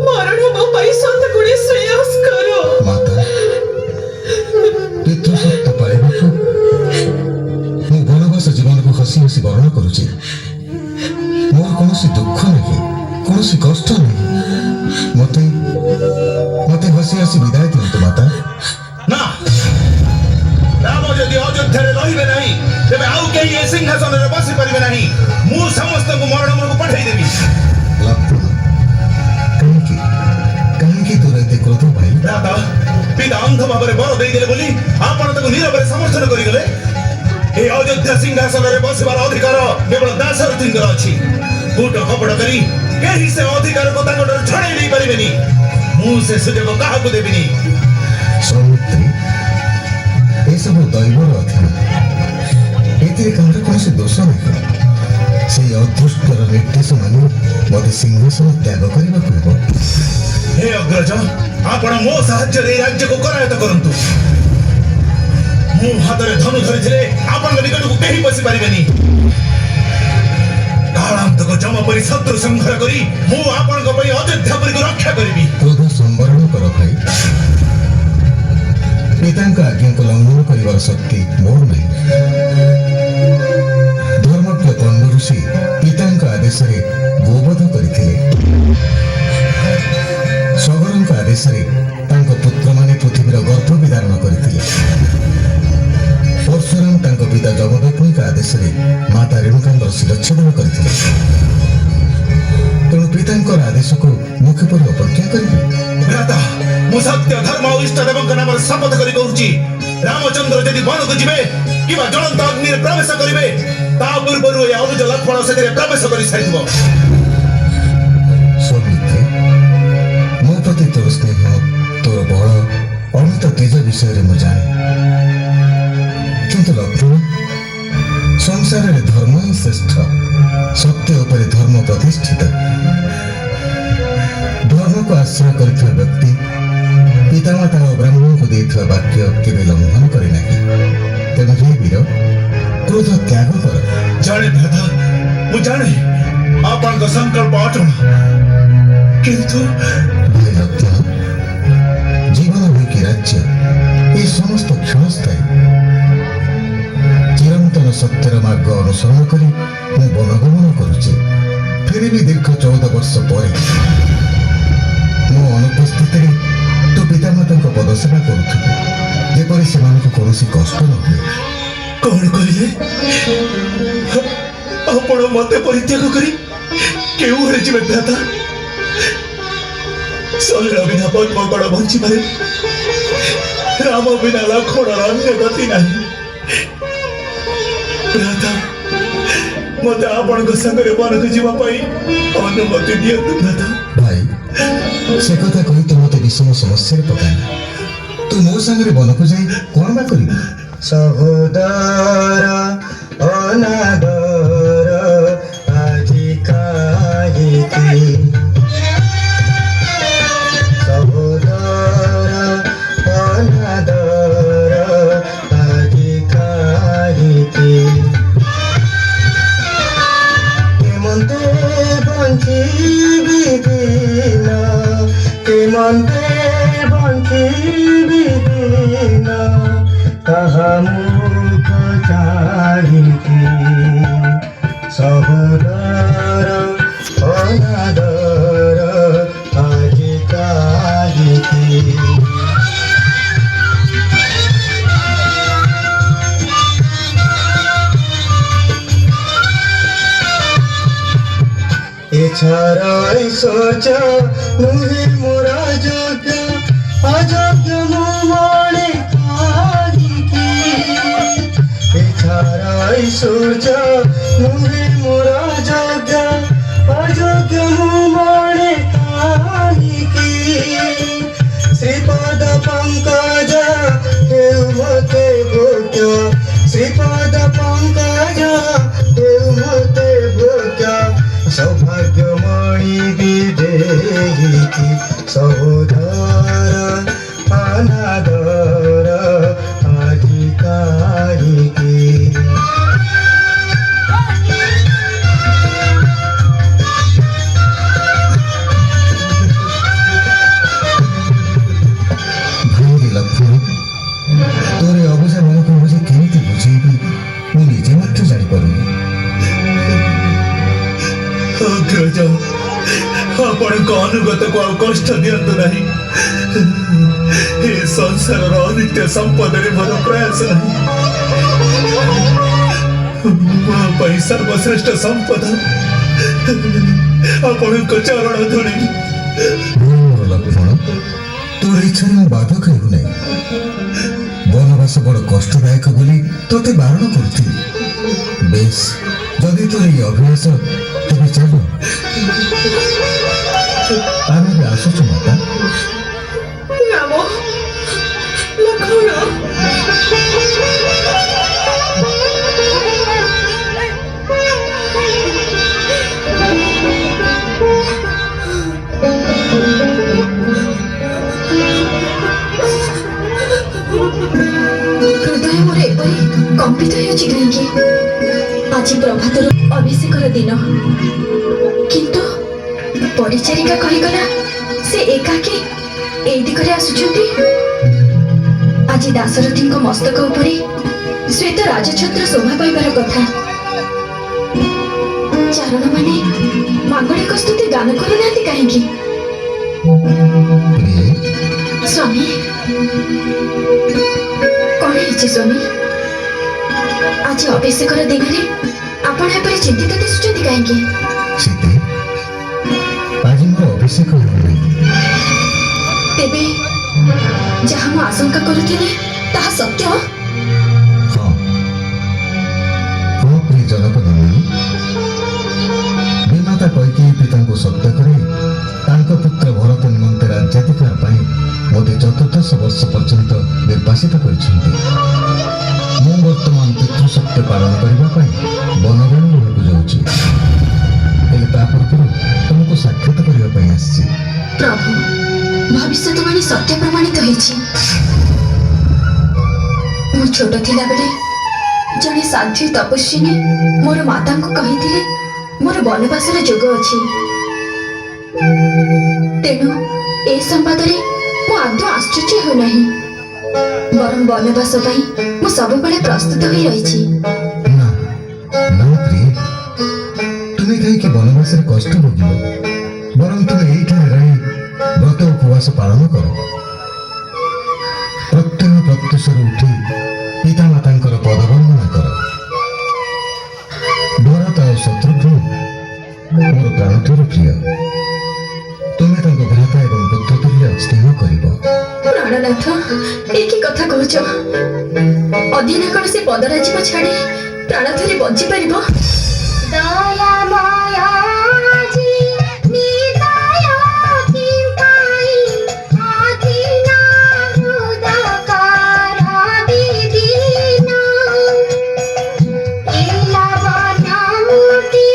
ମରଣ ମୋ ପାଇଁ ଶତଗୁଣେ ଶ୍ରେୟସ୍କର। ମାତା, ପିତୃସତ୍ତା ପାଇବାକୁ ମୁଁ ବନବାସ ଜୀବନକୁ ହସି ହସି ବରଣ କରୁଛି। ମୋର କୌଣସି ଦୁଃଖ ନାହିଁ, କୌଣସି କଷ୍ଟ ନାହିଁ। ମତେ ହସି ହସି ବିଦାୟ ଦିଅନ୍ତୁ ମାତା। ନା ରାମ ଯଦି ଅଯୋଧ୍ୟାରେ ରହିବେ ନାହିଁ ତେବେ ଆଉ କେହି ଏ ସିଂହାସନରେ ବସି ପାରିବେ ନାହିଁ ମୁଁ ସମସ୍ତଙ୍କୁ ମରଣକୁ ପଠାଇଦେବି ଲକ୍ଷ୍ମଣ, କାହିଁକି ତୋର ଏତେ କ୍ରୋଧ ଭାଇ? ପିତା ଅନ୍ଧ ଭାବରେ ବର ଦେଇଦେଲେ ବୋଲି ଆପଣ ତାକୁ ନୀରବରେ ସମର୍ଥନ କରିଗଲେ। এই অযোধ্যা সিংহাসନରେ বসিবার অধিকার কেবল দাশରথୀଙ୍କର ଅଛି। କୁଟ କପଟ କରି କେହି ସେ ଅଧିକାରକୁ ତାଙ୍କଠାରୁ ଛଡ଼େଇ ନେଇ ପାରିବେନି। ମୁଁ ସେ ସୁଯୋଗ କାହାକୁ ଦେବିନି। ସୌମିତ୍ରୀ, ଏସବୁ ଦୈବର ଅଧୀନ, ଏଥିରେ କାହାର କୌଣସି ଦୋଷ ନାହିଁ। ସେଇ ଅଦୃଷ୍ଟର ନିର୍ଦ୍ଦେଶ ମାନି ମୋତେ ସିଂହାସନ ତ୍ୟାଗ କରିବାକୁ ହେବ। ହେ ଅଗ୍ରଜ, ଆପଣ ମୋ ସାହାଯ୍ୟରେ এই ରାଜ୍ୟକୁ କରାୟତ୍ତ କରନ୍ତୁ। ମୁଁ ହାତରେ ଧନୁ ଧରିଥିଲେ ଆପଣଙ୍କ ନିକଟକୁ କେହି ପଶି ପାରିବେନି। କାଳାନ୍ତକ ଜମ ପରି ଶତ୍ରୁ ସଂହାର କରି ମୁଁ ଆପଣଙ୍କ ପାଇଁ ଅଯୋଧ୍ୟାପୁରୀକୁ ରକ୍ଷା କରିବି। କ୍ରୋଧ ସମ୍ବରଣ କର ଭାଇ। ପିତାଙ୍କ ଆଜ୍ଞାକୁ ଲଙ୍ଘନ କରିବାର ଶକ୍ତି ମୋର ନାହିଁ। ଧର୍ମଜ୍ଞ କଣ୍ଡ ଋଷି ପିତାଙ୍କ ଆଦେଶରେ ଗୋବଧ କରିଥିଲେ। ସଗରଙ୍କ ଆଦେଶରେ ତାଙ୍କ ପୁତ୍ରମାନେ ପୃଥିବୀର ଗର୍ଭ ବିଧାରଣ କରିଥିଲେ। ପରଶୁରାମ ତାଙ୍କ ପିତା ଜମଦଗ୍ନିଙ୍କ ଆଦେଶରେ ମାତା ରେଣୁକାଙ୍କର ଶିରଚ୍ଛେଦନ କରିଥିଲେ। ତେଣୁ ପିତାଙ୍କର ଆଦେଶକୁ ମୁଁ କିପରି ଅପେକ୍ଷା କରିବି? ଭ୍ରାତା, ମୁଁ ସତ୍ୟ ଧର୍ମ ଓ ଇଷ୍ଟ ଦେବଙ୍କ ନାମରେ ଶପଥ କରି କହୁଛି, ରାମଚନ୍ଦ୍ର ଯଦି ବନକୁ ଯିବେ କିମ୍ବା ଜ୍ୱଳନ୍ତ ଅଗ୍ନିରେ ପ୍ରବେଶ କରିବେ, ତା ପୂର୍ବରୁ ଏ ଅନୁଜ ଲକ୍ଷ୍ମଣ ସେଥିରେ ପ୍ରବେଶ କରି ସାରିଥିବ। ସୌମିତ୍ରୀ, ମୋ ପ୍ରତି ତୋର ସ୍ନେହ, ତୋର ବଳ, ଅମିତ ତେଜ ବିଷୟରେ ମୁଁ ଜାଣେ। କିନ୍ତୁ ଲକ୍ଷ୍ମଣ, ସଂସାରରେ ଧର୍ମ ହିଁ ଶ୍ରେଷ୍ଠ। ସତ୍ୟ ଉପରେ ଧର୍ମ ପ୍ରତିଷ୍ଠିତ। ଧର୍ମକୁ ଆଶ୍ରୟ କରିଥିବା ବ୍ୟକ୍ତି ପିତାମାତା ଓ ବ୍ରାହ୍ମଣଙ୍କୁ ଦେଇଥିବା ବାକ୍ୟ କେବେ ଲଙ୍ଘନ କରେ ନାହିଁ। ତେଣୁ ହେ ବୀର, କ୍ରୋଧ ତ୍ୟାଗ କର। ଜାଣେ ଭ୍ରାତା, ମୁଁ ଜାଣେ ଆପଣଙ୍କ ସଂକଳ୍ପ ଅଟଳ, କିନ୍ତୁ ଭାଇ ଲକ୍ଷ୍ମଣ, ଜୀବନ ହୁଏ କି ରାଜ୍ୟ, ଏ ସମସ୍ତ କ୍ଷଣସ୍ଥାୟୀ। ଚିରନ୍ତନ ସତ୍ୟର ମାର୍ଗ ଅନୁସରଣ କରି ମୁଁ ବନଗମନ କରୁଛି। ଫେରିବି ଦୀର୍ଘ 14 ବର୍ଷ ପରେ। ମୋ ଅନୁପସ୍ଥିତିରେ ତୁ ପିତାମାତାଙ୍କ ପଦସେବା କରୁଥିବୁ, ଯେପରି ସେମାନଙ୍କୁ କୌଣସି କଷ୍ଟ ନ ହୁଏ। କଣ କହିଲେ? ଆପଣ ମତେ ପରିତ୍ୟାଗ କରି କେଉଁଆଡ଼େ ଯିବେ ଭ୍ରାତା? ଶରୀର ବିନା ପଦ୍ମକଣ ବଞ୍ଚିପାରେ, ରାମ ବିନା ଲକ୍ଷ୍ମଣର ଅନ୍ୟ ଗତି ନାହିଁ। ଭ୍ରାତା, ମତେ ଆପଣଙ୍କ ସାଙ୍ଗରେ ବନକୁ ଯିବା ପାଇଁ ଅନୁମତି ଦିଅନ୍ତୁ ଭ୍ରାତା। ଭାଇ, ସେ କଥା କହି ତୁ ମୋତେ ବିଷମ ସମସ୍ୟାରେ ପକାନା। ତୁ ମୋ ସାଙ୍ଗରେ ବନକୁ ଯାଇ କଣ ବା କରିବୁ? ସହୋଦର ଅନାଦର ଆଜି କାହିଁକି? ସହୋଦର ଅନାଦର ଆଜି କାହିଁକି? କେମନ୍ତେ ବଞ୍ଚିବି ଦିନ, କେମନ୍ତେ ବଞ୍ଚିବି ଦିନ, ତାହା ମୁଖ ଚାହିଁକି। ସହୋଦର ଅନାଦର ଆଜି କାହିଁକି? এছাড়াই সোচ নুহে মোরা যোগ্য, অযোগ্য মু মনে কাহিকি। এছাড়াই সোচ নুহে মোরা যোগ্য, অযোগ্য মু মনে কাহিকি। শ্রীপদ পঙ্কজ হেউ মতে ভোগ্য, শ্রীপদ পঙ্কজ হেউ মতে ভোগ্য। সৌভাগ্যমণি বিদেহী সহোদর অনাদর আজি কাহিকি। ଭାଇରେ ଲକ୍ଷ୍ମଣ, ତୋର ଏ ଅବୁଝା ମନକୁ ମୁଁ ଯେ କେମିତି ବୁଝେଇବି ମୁଁ ନିଜେ ମଧ୍ୟ ଜାଣିପାରୁନି। ଅଗ୍ରଜ, ଆପଣଙ୍କ ଅନୁଗତକୁ ଆଉ କଷ୍ଟ ଦିଅନ୍ତୁ ନାହିଁ। ଏ ସଂସାରର ଅନିତ୍ୟ ସମ୍ପଦରେ ମୋର ପ୍ରୟାସ ନାହିଁ। ମୋ ପାଇଁ ସର୍ବଶ୍ରେଷ୍ଠ ସମ୍ପଦ ଆପଣଙ୍କ ଚରଣ ଧୂଳି। ମୋର ଲକ୍ଷ୍ମଣ, ତୋର ଇଚ୍ଛାରେ ମୁଁ ବାଧକ ହେଉନାହିଁ। ବନବାସ ବଡ଼ କଷ୍ଟଦାୟକ ବୋଲି ତୋତେ ବାରଣ କରୁଥିଲି। ବେଶ, ଯଦି ତୋର এই ଅଭ୍ୟାସ, ତେବେ ଚାଲ ଆମେ ବି ଆସୁଛୁ ମାତା। ରାମ, ଲକ୍ଷ୍ମଣ, আজি প্রভাতর অভিষেকর দিন কিন্তু পরিচারিকা কহিগলা সে একাকী এই দিগরে আসুଛନ୍ତି। আজি দাশরথীଙ୍କ মস্তକ ଉପରେ শ্বেତ ରାଜଛତ୍ର ଶୋଭା ପାଇବାର କଥା। ଚାରଣ ମାନେ ମାଙ୍ଗଳିକ ସ୍ତୁତି ଗାନ କରୁନାହାନ୍ତି କାହିଁକି? ପ୍ରିୟେ, ସ୍ୱାମୀ କଣ ହେଇଛି ସ୍ୱାମୀ? ଆଜି ଅଭିଷେକର ଦିନରେ ଆପଣ ଏପରି ଚିନ୍ତିତ ଦିଶୁଛନ୍ତି କାହିଁକି? ସୀତେ, ଆଜି ମୋର ଅଭିଷେକ ହେଉନାହିଁ। ତେବେ ଯାହା ମୁଁ ଆଶଙ୍କା କରୁଥିଲି ତାହା ସତ୍ୟ? ହଁ ହଁ ପ୍ରିୟ ଜନକ ନନ୍ଦିନୀ, ବିମାତା କୈକେୟୀ ପିତାଙ୍କୁ ସତ୍ୟ କରି ତାଙ୍କ ପୁତ୍ର ଭରତ ନିମନ୍ତେ ରାଜ୍ୟାଧିକାର ପାଇଁ ମୋତେ 14 ବର୍ଷ ପର୍ଯ୍ୟନ୍ତ ନିର୍ବାସିତ କରିଛନ୍ତି। ମୁଁ ବର୍ତ୍ତମାନ ପିତୃସତ୍ୟ ପାଳନ କରିବା ପାଇଁ ବନଗାଡ଼ି ହେବାକୁ ଯାଉଛି। ହେଲେ ତା ପୂର୍ବରୁ ତୁମକୁ ସାକ୍ଷାତ କରିବା ପାଇଁ ଆସିଛି। ପ୍ରଭୁ, ଭବିଷ୍ୟତବାଣୀ ସତ୍ୟ ପ୍ରମାଣିତ ହେଇଛି। ମୁଁ ଛୋଟ ଥିଲାବେଳେ ଜଣେ ସାଧ୍ୱୀ ତପସ୍ୱିନୀ ମୋର ମାତାଙ୍କୁ କହିଥିଲେ ମୋର ବନବାସର ଯୋଗ ଅଛି। ତେଣୁ ଏ ସମ୍ବାଦରେ ମୁଁ ଆଦୌ ଆଶ୍ଚର୍ଯ୍ୟ ହେଉନାହିଁ, ବରଂ ବନବାସ ପାଇଁ ମୁଁ ସବୁବେଳେ ପ୍ରସ୍ତୁତ ହୋଇ ରହିଛି। ନା ନା ପ୍ରିୟ, ତୁମେ କାହିଁକି ବନବାସରେ କଷ୍ଟ ଭୋଗିବ? ବରଂ ତୁମେ ଏଇଠାରେ ରହି ବ୍ରତ ଉପବାସ ପାଳନ କର। ପ୍ରତ୍ୟହ ପ୍ରତ୍ୟୁଷରୁ ଉଠି ପିତାମାତାଙ୍କର ପଦବନ୍ଦନା କର। ଭରତ ଆଉ ଶତ୍ରୁଘ୍ନ ମୋର ପ୍ରାଣପ୍ରିୟ ପ୍ରିୟ, ତୁମେ ତାଙ୍କ ଭ୍ରାତା ଏବଂ ପୁତ୍ର ତୁଲ୍ୟ ସ୍ନେହ କରିବ। ପ୍ରାଣନାଥ, ଏ କି କଥା କହୁଛ? ଅଧୀନା କଣ ସେ ପଦରାଜିବ ଛାଡ଼ି ପ୍ରାଣ ଧରି ବଞ୍ଚି ପାରିବ? দয়াময় আজি নিদয় কিম্পাই আধীনা হৃদকার বিদীন ইলাবনমূর্তি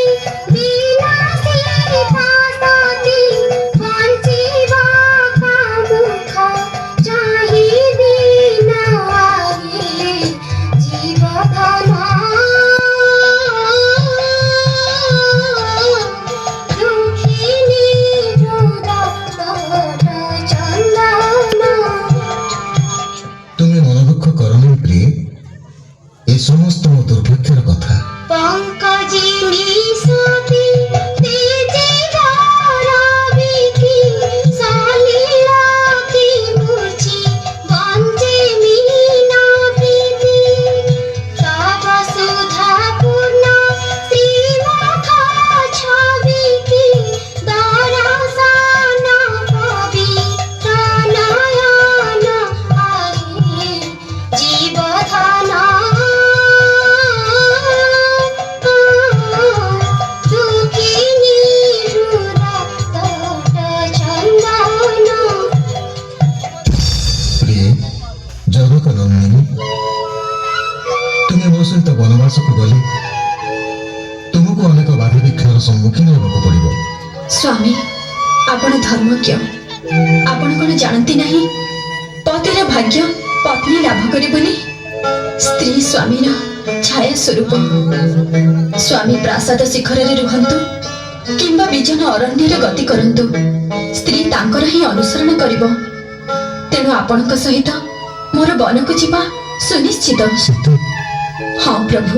বিনাশী ভাসতি বঞ্চিবা কামুখ চাহি দিন আহিলে জীবধন তুমি মনোদুঃখ কর নাই প্রিয়, এ সমস্ত ମୋ দুর্ভাগ্যের কথা। পঙ্কজিনী সতী তেজে ধরবিকি সলীলাতি মূর্ছি বঞ্চে মীনাবৃতি তব সুধা পূর্ণ শ্রীমুখ ছবিকি দরশন পবিত্র নয়ন আহি জীবধন দুঃখিনী হৃদত চন্দন ପ୍ରିୟ ଜଗତ ନନ୍ଦିନୀ, ତୁମେ ମୋ ସହିତ ବନବାସକୁ ଗଲେ ତୁମକୁ ଅନେକ ବାଧାବିଘ୍ନର ସମ୍ମୁଖୀନ ହେବାକୁ ପଡ଼ିବ। ସ୍ୱାମୀ, ଆପଣ ଧର୍ମଜ୍ଞ। ଆପଣ କଣ ଜାଣନ୍ତି ନାହିଁ ପତିର ଭାଗ୍ୟ ପତ୍ନୀ ଲାଭ କରେ ବୋଲି? ସ୍ତ୍ରୀ ସ୍ୱାମୀର ଛାୟା ସ୍ୱରୂପ। ସ୍ୱାମୀ ପ୍ରାସାଦ ଶିଖରରେ ରୁହନ୍ତୁ କିମ୍ବା ବିଜନ ଅରଣ୍ୟରେ ଗତି କରନ୍ତୁ, ସ୍ତ୍ରୀ ତାଙ୍କର ହିଁ ଅନୁସରଣ କରିବ। ତେଣୁ ଆପଣଙ୍କ ସହିତ ମୋର ବନକୁ ଯିବା ସୁନିଶ୍ଚିତ। ସୀତେ, ହଁ ପ୍ରଭୁ,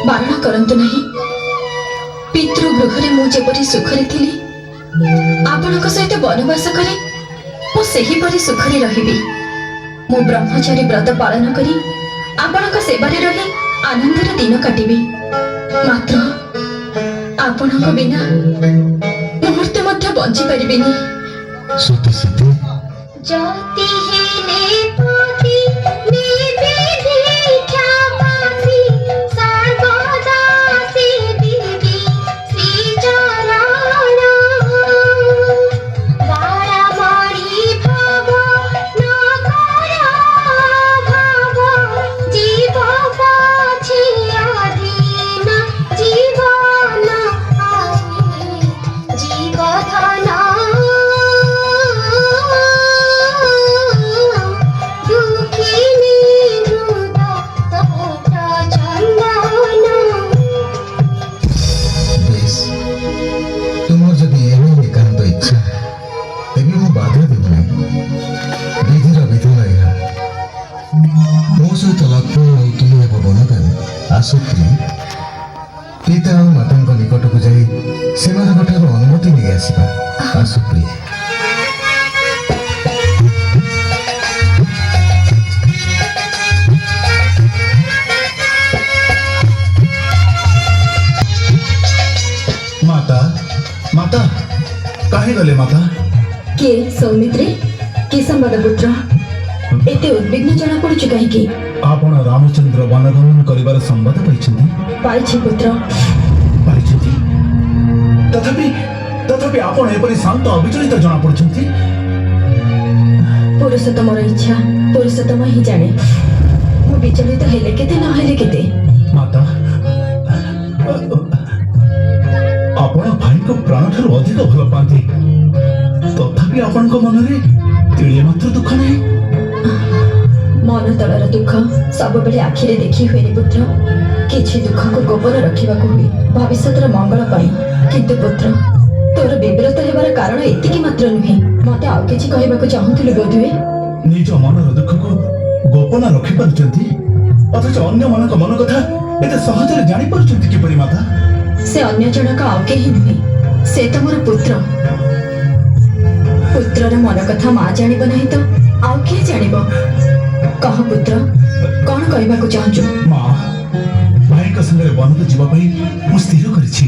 ବାରଣ କରନ୍ତୁ ନାହିଁ। ପିତୃଗୃହରେ ମୁଁ ଯେପରି ସୁଖରେ ଥିଲି, ଆପଣଙ୍କ ସହିତ ବନବାସ କରି ମୁଁ ସେହିପରି ସୁଖରେ ରହିବି। ମୁଁ ବ୍ରହ୍ମଚାରୀ ବ୍ରତ ପାଳନ କରି ଆପଣଙ୍କ ସେବାରେ ରହି ଆନନ୍ଦର ଦିନ କାଟିବି। ମାତ୍ର ଆପଣଙ୍କ ବିନା ମୁହୂର୍ତ୍ତେ ମଧ୍ୟ ବଞ୍ଚି ପାରିବିନି। ସତୀ ସୀତେ, জ্যোতি হেলে পতি নিবিধি খ্যাপাসি সর্বদা সেবিবি শ্রীচরণ বারামণি ভাব নগর ভাব জীব পাছে অধীন জীবন আহি জীবধন ପିତା ଆଉ ମାତାଙ୍କ ନିକଟକୁ ଯାଇ ସେମାନଙ୍କ ଠାରୁ ଅନୁମତି ନେଇ ଆସିବା। ଆସୁ ପ୍ରିୟ। ମାତା ମାତା କାହିଁ ଗଲେ ମାତା? କିଏ ସୌମିତ୍ରୀ? କି ସମ୍ବାଦ ପୁତ୍ର? ଏତେ ଉଦ୍ବିଗ୍ନ ଜଣା ପଡୁଛୁ କାହିଁକି? ଆପଣ ରାମଚନ୍ଦ୍ର ବନଗମନ କରିବାର ସମ୍ବାଦ ପାଇଛନ୍ତି? ପାଇଛି ପୁତ୍ର। ପାଇଛନ୍ତି? ତଥାପି ତଥାପି ଆପଣ ଏପରି ଶାନ୍ତ ଅବିଚଳିତ ଜଣା ପଡୁଛନ୍ତି। ପୁରୁଷୋତ୍ତମର ଇଚ୍ଛା ପୁରୁଷୋତ୍ତମ ହିଁ ଜାଣେ। ମୁଁ ବିଚଳିତ ହେଲେ କେତେ ନହେଲେ କେତେ। ମାତା ଆପଣ ଭାଇଙ୍କ ପ୍ରାଣ ଠାରୁ ଅଧିକ ଭଲ ପାଆନ୍ତି, ତଥାପି ଆପଣଙ୍କ ମନରେ ତିଳେ ମାତ୍ର ଦୁଃଖ ନାହିଁ। ମନ ତଳର ଦୁଃଖ ସବୁବେଳେ ଆଖିରେ ଦେଖି ହୁଏନି ପୁତ୍ର। କିଛି ଦୁଃଖକୁ ଗୋପନ ରଖିବାକୁ ହୁଏ ଭବିଷ୍ୟତର ମଙ୍ଗଳ ପାଇଁ। କିନ୍ତୁ ପୁତ୍ର, ତୋର ବିବ୍ରତ ହେବାର କାରଣ ଏତିକି ମାତ୍ର ନୁହେଁ। ମତେ ଆଉ କିଛି କହିବାକୁ ଚାହୁଁଥିଲୁ ବୋଧହୁଏ। ନିଜ ମନର ଦୁଃଖକୁ ଗୋପନ ରଖିପାରୁଛନ୍ତି, ଅଥଚ ଅନ୍ୟମାନଙ୍କ ମନ କଥା ଏତେ ସହଜରେ ଜାଣିପାରୁଛନ୍ତି କିପରି ମାତା? ସେ ଅନ୍ୟ ଜଣକ ଆଉ କେହି ନୁହେଁ, ସେ ତମର ପୁତ୍ର। ପୁତ୍ରର ମନ କଥା ମା ଜାଣିବ ନାହିଁ ତ ଆଉ କିଏ ଜାଣିବ? କହ ପୁତ୍ର, କଣ କହିବାକୁ ଚାହୁଁଛୁ? ମା, ଭାଇଙ୍କ ସାଙ୍ଗରେ ବନକୁ ଯିବା ପାଇଁ ମୁଁ ସ୍ଥିର କରିଛି।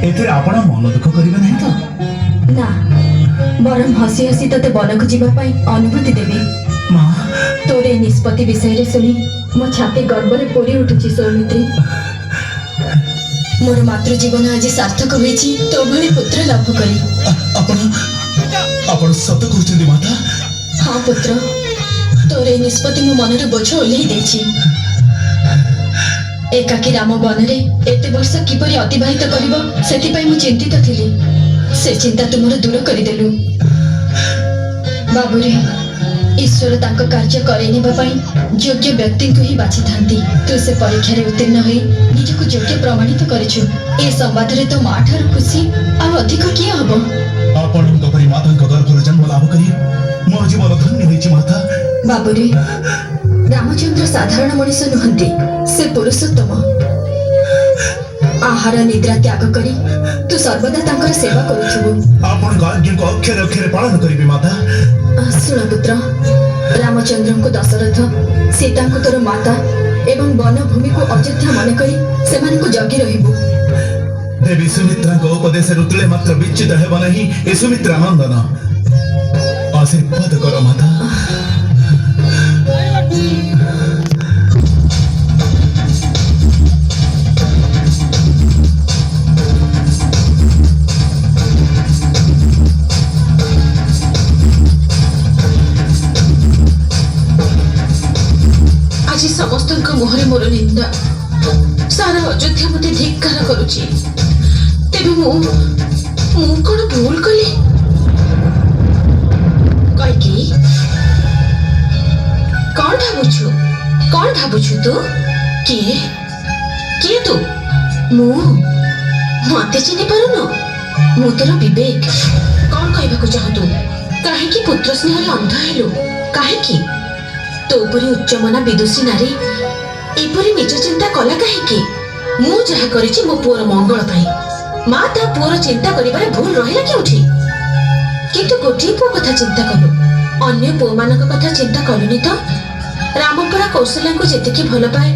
ଏଥିରେ ଆପଣ ମନ ଦୁଃଖ କରିବେ ନାହିଁ ତ? ନା, ବରଂ ହସି ହସି ତତେ ବନକୁ ଯିବା ପାଇଁ ଅନୁମତି ଦେବି। ମା, ତୋର ଏ ନିଷ୍ପତ୍ତି ବିଷୟରେ ଶୁଣି ମୋ ଛାତି ଗର୍ବରେ ପୂରି ଉଠୁଛି ସୌମିତ୍ରୀ। ମୋର ମାତୃ ଜୀବନ ଆଜି ସାର୍ଥକ ହୋଇଛି ତୋ ଭଳି ପୁତ୍ର ଲାଭ କରି। ଆପଣ ସତ କହୁଛନ୍ତି ମାତା? ହଁ ପୁତ୍ର, ତୋର ଏ ନିଷ୍ପତ୍ତି ମୋ ମନର ବୋଝ ଓହ୍ଲେଇ ଦେଇଛି। ଏକାକୀ ରାମ ବନରେ ଏତେ ବର୍ଷ କିପରି ଅତିବାହିତ କରିବ ସେଥିପାଇଁ ମୁଁ ଚିନ୍ତିତ ଥିଲି। ସେ ଚିନ୍ତା ତୁମର ଦୂର କରିଦେଲୁ। ବାବୁରେ, ଈଶ୍ୱର ତାଙ୍କ କାର୍ଯ୍ୟ କରେଇ ନେବା ପାଇଁ ଯୋଗ୍ୟ ବ୍ୟକ୍ତିଙ୍କୁ ହିଁ ବାଛିଥାନ୍ତି। ତୁ ସେ ପରୀକ୍ଷାରେ ଉତ୍ତୀର୍ଣ୍ଣ ହୋଇ ନିଜକୁ ଯୋଗ୍ୟ ପ୍ରମାଣିତ କରିଛୁ। ଏ ସମ୍ବାଦରେ ତୋ ମା ଠାରୁ ଖୁସି ଆଉ ଅଧିକ କିଏ ହବ? ଆପଣଙ୍କ ପରି ମାତାଙ୍କ ଗର୍ଭରେ ଜନ୍ମ ଲାଭ କରି ମୋ ଜୀବନ ଧନ୍ୟ ହୋଇଛି ମାତା। ବାବୁରେ, ରାମଚନ୍ଦ୍ର ସାଧାରଣ ମଣିଷ ନୁହନ୍ତି, ସେ ପୁରୁଷୋତ୍ତମ। ଆହାର ନିଦ୍ରା ତ୍ୟାଗ କରି ତୁ ସର୍ବଦା ତାଙ୍କର ସେବା କରୁଥିବୁ। ଆପଣଙ୍କ ଆଜ୍ଞାକୁ ଅକ୍ଷରେ ଅକ୍ଷରେ ପାଳନ କରିବି ମାତା। ଶୁଣ ପୁତ୍ର, ରାମଚନ୍ଦ୍ରଙ୍କୁ ଦଶରଥ, ସୀତାଙ୍କୁ ତୋର ମାତା ଏବଂ ବନଭୂମିକୁ ଅଯୋଧ୍ୟା ମନେକରି ସେମାନଙ୍କୁ ଜଗି ରହିବୁ। ଦେବୀ ସୁମିତ୍ରାଙ୍କ ଉପଦେଶରୁ ତୁଳେ ମାତ୍ର ବିଚ୍ୟୁତ ହେବ ନାହିଁ ଏ ସୁମିତ୍ରା ନନ୍ଦନ। ଆଶୀର୍ବାଦ କର ମାତା। ଆଜି ସମସ୍ତଙ୍କ ମୁହଁରେ ମୋର ନିନ୍ଦା। ସାରା ଅଯୋଧ୍ୟା ମତେ ଧିକ୍କାର କରୁଛି। ତେବେ ମୁଁ କଣ ଭୁଲ କଲି? କହିକି କଣ ଭାବୁଛୁ? କଣ ଭାବୁଛୁ ତୁ? କିଏ କିଏ ତୁ? ମତେ ଚିହ୍ନି ପାରୁନୁ? ମୁଁ ତୋର ବିବେକ। କଣ କହିବାକୁ ଚାହୁଁଛୁ? କାହିଁକି ପୁତ୍ର ସ୍ନେହରେ ଅନ୍ଧ ହେଲୁ? କାହିଁକି ତୋ ପରି ଉଚ୍ଚମନା ବିଦୁଷୀ ନାରୀ ଏପରି ନିଜ ଚିନ୍ତା କଲା କାହିଁକି? ମୁଁ ଯାହା କରିଛି ମୋ ପୁଅର ମଙ୍ଗଳ ପାଇଁ। ମା ତା ପୁଅର ଚିନ୍ତା କରିବାରେ ଭୁଲ ରହିଲା କେଉଁଠି? କିନ୍ତୁ ଗୋଟିଏ ପୁଅ କଥା ଚିନ୍ତା କଲୁ, ଅନ୍ୟ ପୁଅମାନଙ୍କ କଥା ଚିନ୍ତା କଲୁନି ତ? ରାମ ପରା କୌଶଲ୍ୟାଙ୍କୁ ଯେତିକି ଭଲ ପାଏ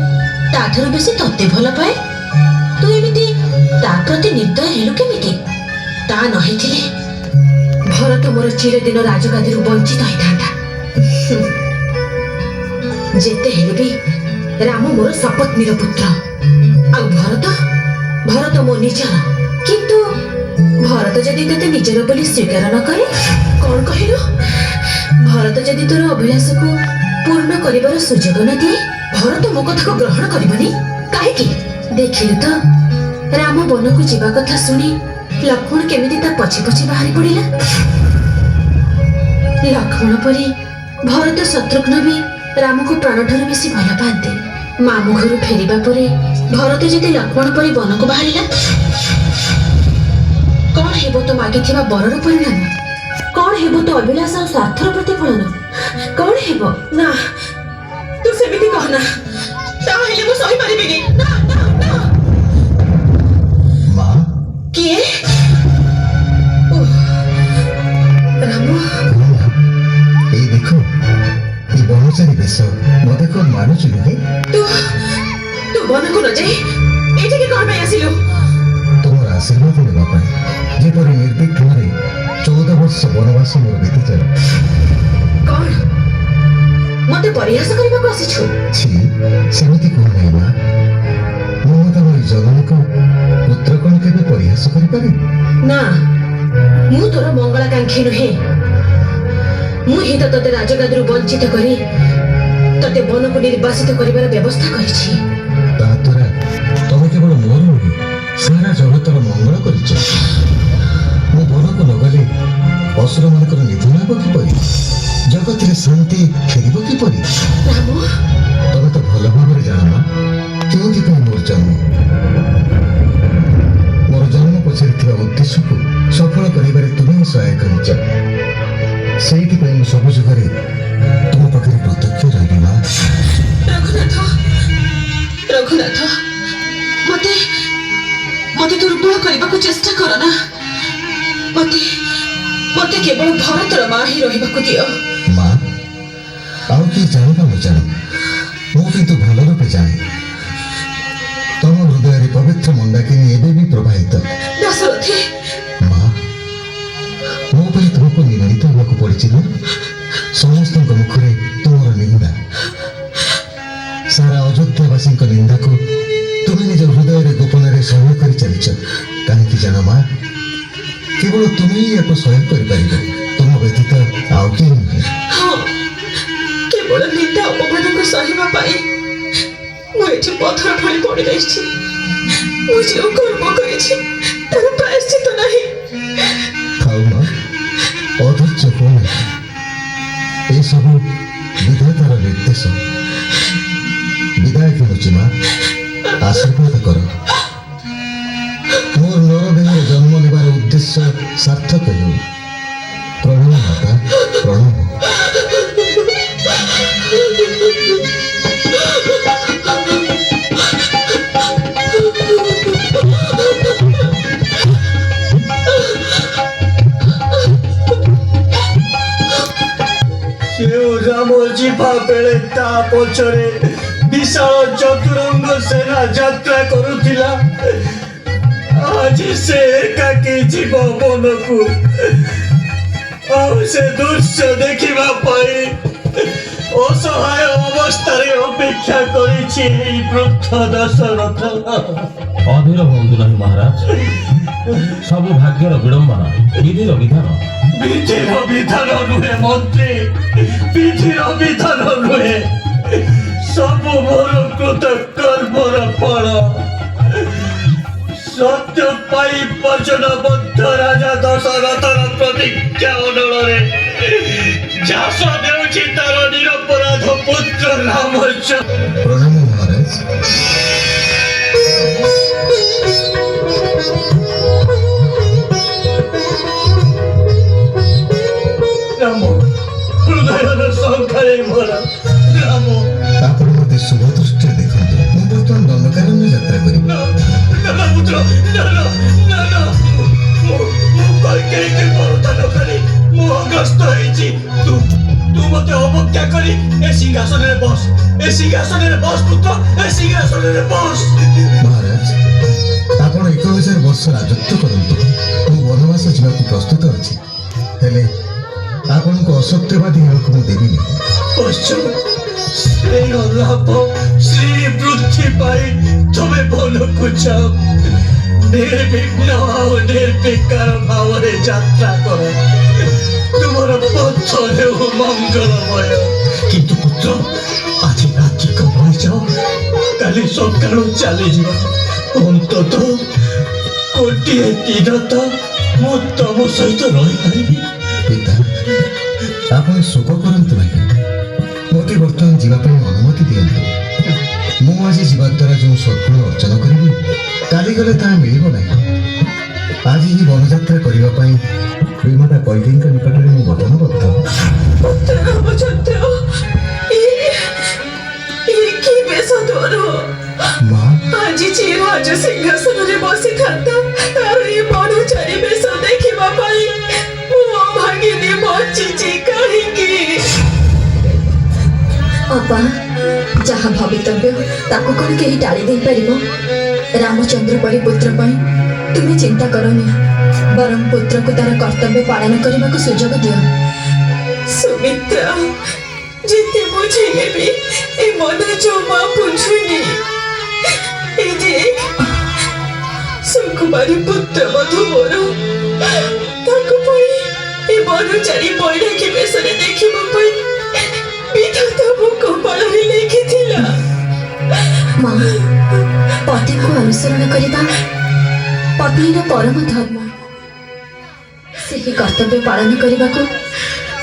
ତାଠାରୁ ବେଶୀ ତତେ ଭଲ ପାଏ। ତୁ ଏମିତି ତା ପ୍ରତି ନିର୍ଦ୍ଦୟ ହେଲୁ କେମିତି? ତା ନ ହେଇଥିଲେ ଭରତ ମୋର ଚିରଦିନ ରାଜଗାଦିରୁ ବଞ୍ଚିତ ହେଇଥାନ୍ତା। ଯେତେ ହେଲେ ବି ରାମ ମୋର ସପତ୍ନୀର ପୁତ୍ର, ଆଉ ଭରତ ମୋ ନିଜର। କିନ୍ତୁ ଭରତ ଯଦି ତତେ ନିଜର ବୋଲି ସ୍ୱୀକାର ନ କରେ? କଣ କହିଲୁ? ଭରତ ଯଦି ତୋର ଅଭିଳାଷକୁ ପୂର୍ଣ୍ଣ କରିବାର ସୁଯୋଗ ନ ଦିଏ, ଭରତ ମୋ କଥାକୁ ଗ୍ରହଣ କରିବନି? କାହିଁକି? ଦେଖିଲୁ ତ ରାମ ବନକୁ ଯିବା କଥା ଶୁଣି ଲକ୍ଷ୍ମଣ କେମିତି ତା ପଛେ ପଛେ ବାହାରି ପଡ଼ିଲା। ଲକ୍ଷ୍ମଣ ପରି ଭରତ ଶତ୍ରୁଘ୍ନ ବି ରାମକୁ ପ୍ରାଣଠାରୁ ବେଶୀ ଭଲ ପାଆନ୍ତି। ମାମୁଁ ଘରୁ ଫେରିବା ପରେ ଭରତ ଯଦି ଲକ୍ଷ୍ମଣ ପରି ବନକୁ ବାହାରିଲା, କଣ ହେବ ତ ମାଗିଥିବା ବରର ପରିଣାମ? କଣ ହେବ ତ ଅଭିଳାଷ ଆଉ ସ୍ୱାର୍ଥର ପ୍ରତିଫଳନ? କଣ ହେବ? ନା, ତୁ ସେମିତି କହନା, ତାହେଲେ ମୁଁ ସହିପାରିବିନି। ନା ନା ନା। ବ୍ରହ୍ମଚାରୀ ବେଶ ମତେ କଣ ମାନୁଛୁ ନୁହେଁ? ତୁ ତୁ ବନକୁ ନ ଯାଇ ଏଠିକି କଣ ପାଇଁ ଆସିଲୁ? ତୁମର ଆଶୀର୍ବାଦ ନେବା ପାଇଁ ଯେପରି ନିର୍ବିଘ୍ନରେ 14 ବର୍ଷ ବନବାସ ମୋର ବିତିଯାଏ। କଣ ମତେ ପରିହାସ କରିବାକୁ ଆସିଛୁ? ଛି, ସେମିତି କୁହ ନାହିଁ ମା। ମମତାମୟୀ ଜନନୀଙ୍କ ପୁତ୍ର କଣ କେବେ ପରିହାସ କରିପାରେ? ନା, ମୁଁ ତୋର ମଙ୍ଗଳାକାଂକ୍ଷୀ ନୁହେଁ। ମୁଁ ହିଁ ତ ତତେ ରାଜଗାଦିରୁ ବଞ୍ଚିତ କରି ତତେ ବନକୁ ନିର୍ବାସିତ କରିବାର ବ୍ୟବସ୍ଥା କରିଛି। ତାହା ଦ୍ୱାରା ତମେ କେବଳ ମୋର ନୁହେଁ, ସାରା ଜଗତର ମଙ୍ଗଳ କରିଛ। ମୁଁ ବନକୁ ନଗଲେ ଅସୁରମାନଙ୍କର ନିଧନ ହେବ କିପରି? ଜଗତରେ ଶାନ୍ତି ଫେରିବ କିପରି? ରାମ, ତମେ ତ ଭଲ ଭାବରେ ଜାଣ ମା, କେଉଁଥିପାଇଁ ମୋର ଜନ୍ମ। ମୋର ଜନ୍ମ ପଛରେ ଥିବା ଉଦ୍ଦେଶ୍ୟକୁ ସଫଳ କରିବାରେ ତୁମେ ହିଁ ସହାୟ କରିଛ। ସେଇଥିପାଇଁ ମୁଁ ସବୁ ଯୁଗରେ ତୁମ ପାଖରେ ପ୍ରତ୍ୟକ୍ଷ ରହିବି ମା। ରଘୁନାଥ, ରଘୁନାଥ, ମତେ ମତେ ଦୁର୍ବଳ କରିବାକୁ ଚେଷ୍ଟା କର ନା। ମତେ ମତେ କେବଳ ଭରତର ମା ହିଁ ରହିବାକୁ ଦିଅ। ମା, ଆଉ କିଏ ଜାଣିବା ମୁଁ ଜାଣେ, ମୁଁ କିନ୍ତୁ ଭଲ ରୂପେ ଜାଣେ। ତମ ହୃଦୟରେ ପବିତ୍ର ମନ୍ଦାକିନୀ ଏବେ ବି ପ୍ରବାହିତ। ଦଶରଥୀ, ମା, ମୋ ପାଇଁ ତୁମକୁ ନିନ୍ଦିତ ହେବାକୁ ପଡ଼ିଛି ନା? ସମସ୍ତଙ୍କ ମୁଖରେ ତୁମର ନିନ୍ଦା। ସାରା ଅଯୋଧ୍ୟାବାସୀଙ୍କ ନିନ୍ଦାକୁ ତୁମେ ନିଜ ହୃଦୟରେ ଗୋପନରେ ସହ୍ୟ କରି ଚାଲିଛ। କାହିଁକି ଜାଣ ମା? କେବଳ ତୁମେ ହିଁ ଏହାକୁ ସହ୍ୟ କରିପାରିବ, ତୁମ ବ୍ୟତୀତ ଆଉ କେହି ନୁହେଁ। ହଁ, କେବଳ ନିନ୍ଦା ଅପମାନକୁ ସହିବା ପାଇଁ ମୁଁ ଏଠି ପଥର ଭଳି ପଡ଼ି ରହିଛି। ମୁଁ ଯେଉଁ କର୍ମ କରିଛି ତାର ପ୍ରାୟଶ୍ଚିତ ନାହିଁ। ଥାଉ ମା, ଅଧୈର୍ଯ୍ୟ ହୁଅ ନାହିଁ। ଏସବୁ ବିଧାତାର ନିର୍ଦ୍ଦେଶ। ବିଦାୟ କିଣୁଛି ମା, ଆଶୀର୍ବାଦ କର। ମୋର ନରଦେହରେ ଜନ୍ମ ନେବାର ଉଦ୍ଦେଶ୍ୟ ସାର୍ଥକ ହେଉ। ପ୍ରଣାମ ମାତା, ପ୍ରଣାମ। ସେଉ ରାମ ଯିବା ବେଳେ ତା ପଛରେ ବିଶାଳ ଚତୁରଙ୍ଗ ସେନା ଯାତ୍ରା କରୁଥିଲା। ଆଜି ସେ ଏକାକୀ ଯିବ ବନକୁ। ଆଉ ସେ ଦୃଶ୍ୟ ଦେଖିବା ପାଇଁ ଅସହାୟ ଅବସ୍ଥାରେ ଅପେକ୍ଷା କରିଛି ଏହି ବୃଦ୍ଧ ଦଶରଥ। ଅଧୀର ହୁଅନ୍ତୁ ନାହିଁ ମହାରାଜ। ସବୁ ଭାଗ୍ୟର ବିଡ଼ମ୍ବନା, ବିଧିର ବିଧାନ। ବିଧିର ବିଧାନ ନୁହେଁ ମନ୍ତ୍ରୀ, ବିଧିର ବିଧାନ ନୁହେଁ, ସବୁ ମୋର କୃତ କର୍ମର ଫଳ। ସତ୍ୟ ପାଇ ବଚନବଦ୍ଧ ରାଜା ଦଶରଥର ପ୍ରତିଜ୍ଞା ଅନଳରେ ଚାଷ ଦେଉଛି ତାର ନିରପରାଧ ପୁତ୍ର ରାମଚନ୍ଦ୍ର। ପ୍ରଣାମ ମହାରାଜ। ରାମ, ହୃଦୟର ସଂଖ୍ୟାରେ ଭରା ରାମ। ଆପଣ ମୋତେ ଶୁଭ ଦୃଷ୍ଟିରେ ଦେଖନ୍ତୁ। ମୁଁ ବର୍ତ୍ତମାନ ଦଣ୍ଡକାରଣ୍ୟ ଯାତ୍ରା କରିବି। ନା ପୁତ୍ର, ନା, ମୁଁ କୈକେୟୀକି ପରିଧାନ କରି ମୁଁ ଅଗସ୍ତ ହେଇଛି। ତୁ ମତେ ଅବଜ୍ଞା କରି ଏ ସିଂହାସନରେ ବସ, ଏ ସିଂହାସନରେ ବସ ପୁତ୍ର, ଏ ସିଂହାସନରେ ବସ। ମହାରାଜ, ଆପଣ 1000 ବର୍ଷ ରାଜତ୍ୱ କରନ୍ତୁ। ମୁଁ ବନବାସ ଯିବାକୁ ପ୍ରସ୍ତୁତ ଅଛି। ହେଲେ ଆପଣଙ୍କୁ ଅସତ୍ୟବାଦୀ ହେବାକୁ ମୁଁ ଦେବିନି। ପଶ୍ଚ ଶ୍ରେୟ ଲାଭ, ଶ୍ରୀ ବୃଦ୍ଧି ପାଇଁ ତମେ ବନକୁ ଯାଅ। ନିର୍ବିଘ୍ନ ଆଉ ନିର୍ବିକାର ଭାବରେ ଯାତ୍ରା କର। ତୁମର ପଥ ହେଉ ମଙ୍ଗଳମୟ। କିନ୍ତୁ ପୁତ୍ର, ଆଜି ରାତି କମାଇ ଯାଅ, କାଲି ସକାଳୁ ଚାଲିଯିବ। ଅନ୍ତତଃ ଗୋଟିଏ ଦିନ ତ ମୁଁ ତମ ସହିତ ରହିପାରିବି। ପିତା, ଆପଣ ଶୋକ କରନ୍ତୁ ନାହିଁ। ମୋତେ ବର୍ତ୍ତମାନ ଯିବା ପାଇଁ ଅନୁମତି ଦିଅନ୍ତୁ। ମୁଁ ଆଜି ଯିବା ଦ୍ୱାରା ଯେଉଁ ସଦ୍ଗୁଣ ଅର୍ଜନ କରିବି, କାଲି ଗଲେ ତାହା ମିଳିବ ନାହିଁ। ଆଜି ହିଁ ବନଯାତ୍ରା କରିବା ପାଇଁ ବିମାତା କୈକେୟୀଙ୍କ ନିକଟରେ ମୁଁ ବଚନବଦ୍ଧ। ପୁତ୍ର ରାମଚନ୍ଦ୍ର, କି ବେଶ ତୋର! ମା, ଆଜି ଯେ ରାଜ ସିଂହାସନରେ ବସିଥାନ୍ତା, ତାର ଏ ବନଚାରୀ ବେଶ ଦେଖିବା ପାଇଁ ମୁଁ ଅଭାଗିନୀ ବଞ୍ଚିଛି କାହିଁକି? ବାପା ଯାହା ଭବିତବ୍ୟ ତାକୁ କ'ଣ କେହି ଟାଳି ଦେଇପାରିବ? ରାମଚନ୍ଦ୍ର ପରି ପୁତ୍ର ପାଇଁ ତୁମେ ଚିନ୍ତା କରନି, ବରଂ ପୁତ୍ରକୁ ତାର କର୍ତ୍ତବ୍ୟ ପାଳନ କରିବାକୁ ସୁଯୋଗ ଦିଅ। ସୁମିତ୍ରା, ଯେତେ ବୁଝେଇଲେ ବି ଏ ମନ ଜମା ବୁଝୁନି। এই দেখ, ସୁକୁମାରୀ ପୁତ୍ର ବଧୂ ମୋର, ତାକୁ ପୁଣି ଏ ବନଚାରୀ ବୈରାଗୀ ବେଶରେ ଦେଖିବା ପାଇଁ ବିଧାତା ମୋ କପାଳରେ ଲେଖିଥିଲା। ମା, ପତିକୁ ଅନୁସରଣ କରିବା ପତ୍ନୀର ପରମ ଧର୍ମ। ସେହି କର୍ତ୍ତବ୍ୟ ପାଳନ କରିବାକୁ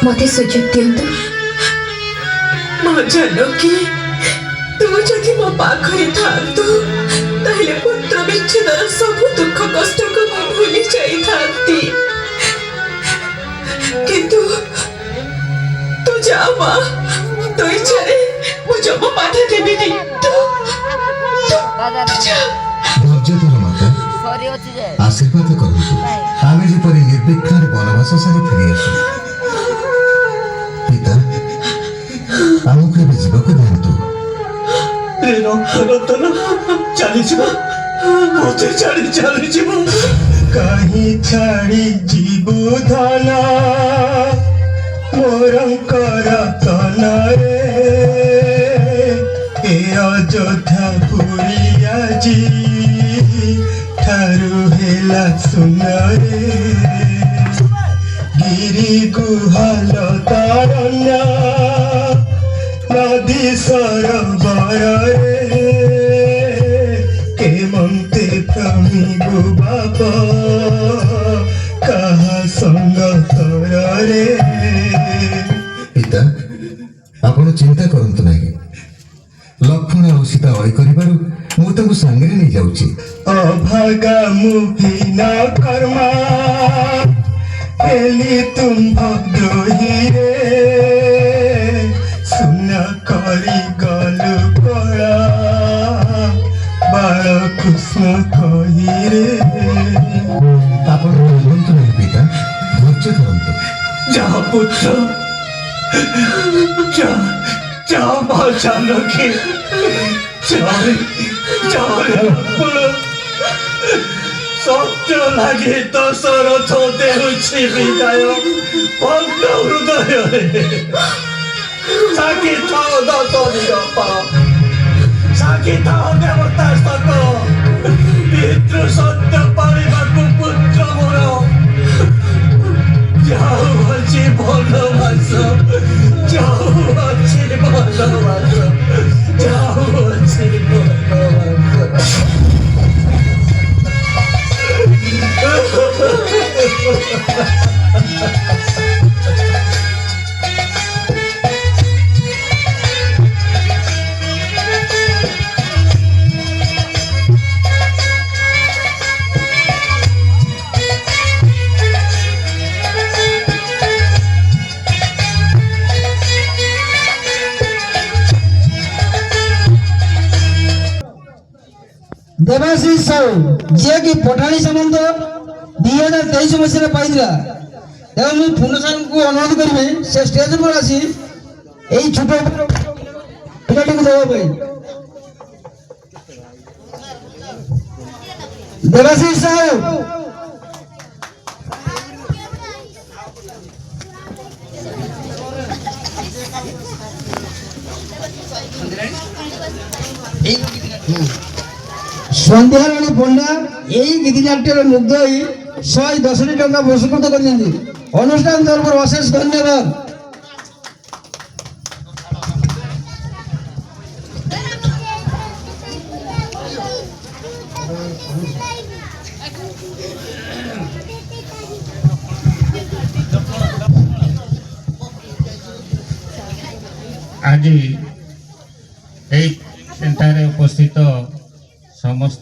ମୋତେ ସୁଯୋଗ ଦିଅନ୍ତୁ। ମା ଜାନକୀ, ତୁ ଯଦି ମୋ ପାଖରେ ଥାନ୍ତୁ ତାହେଲେ ପୁତ୍ର ବିଚ୍ଛେଦର ସବୁ ଦୁଃଖ କଷ୍ଟକୁ ମୁଁ ଭୁଲି ଯାଇଥାନ୍ତି। କିନ୍ତୁ ତୁ ଯା ମା, ତୋ ଇଚ୍ଛାରେ ମୁଁ ଜମା ବାଧା ଦେବିନି। ତୁ ଯା। ଧୈର୍ଯ୍ୟ ଧର ମାତା, ଆଶୀର୍ବାଦ କରନ୍ତୁ ଆମେ ଯେପରି ନିର୍ବିଘ୍ନରେ ବନବାସ ସାରି ଫେରି ଆସୁ। ପିତା, ଆମକୁ ଏବେ ଯିବାକୁ ଦିଅନ୍ତୁ। ରତନ ଚାଲିଯିବ, ମୋତେ ଛାଡ଼ି ଚାଲିଯିବ। କାହିଁ ଛାଡ଼ି ଯିବୁ ଧନ ମୋରଙ୍କର ତନରେ, ଏ ଅଯୋଧ୍ୟା ପୁରୀ ଆଜି ଠାରୁ ହେଲା ସୁନରେ। ଗିରି ଗୁହାଲ ତାରଣ୍ୟ ନଦୀ ସରୋବରରେ, କେମନ୍ତେ ପ୍ରମିବୁ ବାପ କାହା ସଙ୍ଗ ତରରେ। ପିତା, ଆପଣ ଚିନ୍ତା କରନ୍ତୁ ନାହିଁ। ଲକ୍ଷ୍ମଣ ଆଉ ସୀତା ଅଳି କରିବାରୁ ମୁଁ ତାଙ୍କୁ ସାଙ୍ଗରେ ନେଇଯାଉଛି। ଅଭାଗା ମୁହୀନ କର୍ମା ହେଲି ତୁମ୍ଭ ଦ୍ରୋହୀରେ, ଶୂନ୍ୟ କରି ଗଲୁ କଳା ବାଳ କୃଷ୍ଣ କହିରେ। ଆପଣ କାନ୍ଦନ୍ତୁ ନାହିଁ ପିତା, ଧୈର୍ଯ୍ୟ ଧରନ୍ତୁ। যা পুত্র, যা যা মা জানকী, সত্য লাগে দশরথ দেউছি বিদায় ভক্ত হৃদୟରେ। সাক্ষী থাও দশরথ পাও, সাক্ষী থাও দেবতা সকল, পিতৃ সত্য পাଳିବାକୁ পুত্র ମୋର। যাওয়াছি বনবাস, যাওয়াছি বনবাস, যাওয়াছি বনবাস। ଦେବାଶିଷ ସାହୁ, ଯିଏକି ପଠାଣି ସାମନ୍ତ 2023 ମସିହାରେ ପାଇଥିଲା। ତେଣୁ ମୁଁ ପୂର୍ଣ୍ଣ ସାର୍ଙ୍କୁ ଅନୁରୋଧ କରିବି ସେ ଷ୍ଟେଜ ଉପରେ ଆସି ଏଇ ଛୋଟ ପିଲାଟିକୁ ଦେବା ପାଇଁ। ଦେବାଶିଷ ସାହୁ, ସନ୍ଧ୍ୟାରାଣୀ ପଣ୍ଡା ଏହି ଗୀତିନାଟ୍ୟରେ ମୁଗ୍ଧ ହୋଇ 110 ଟଙ୍କା ପୁରସ୍କୃତ କରିଛନ୍ତି। ଅନୁଷ୍ଠାନ ତରଫରୁ ଅଶେଷ ଧନ୍ୟବାଦ। ଆଜି ଏଠାରେ ଉପସ୍ଥିତ ସମସ୍ତ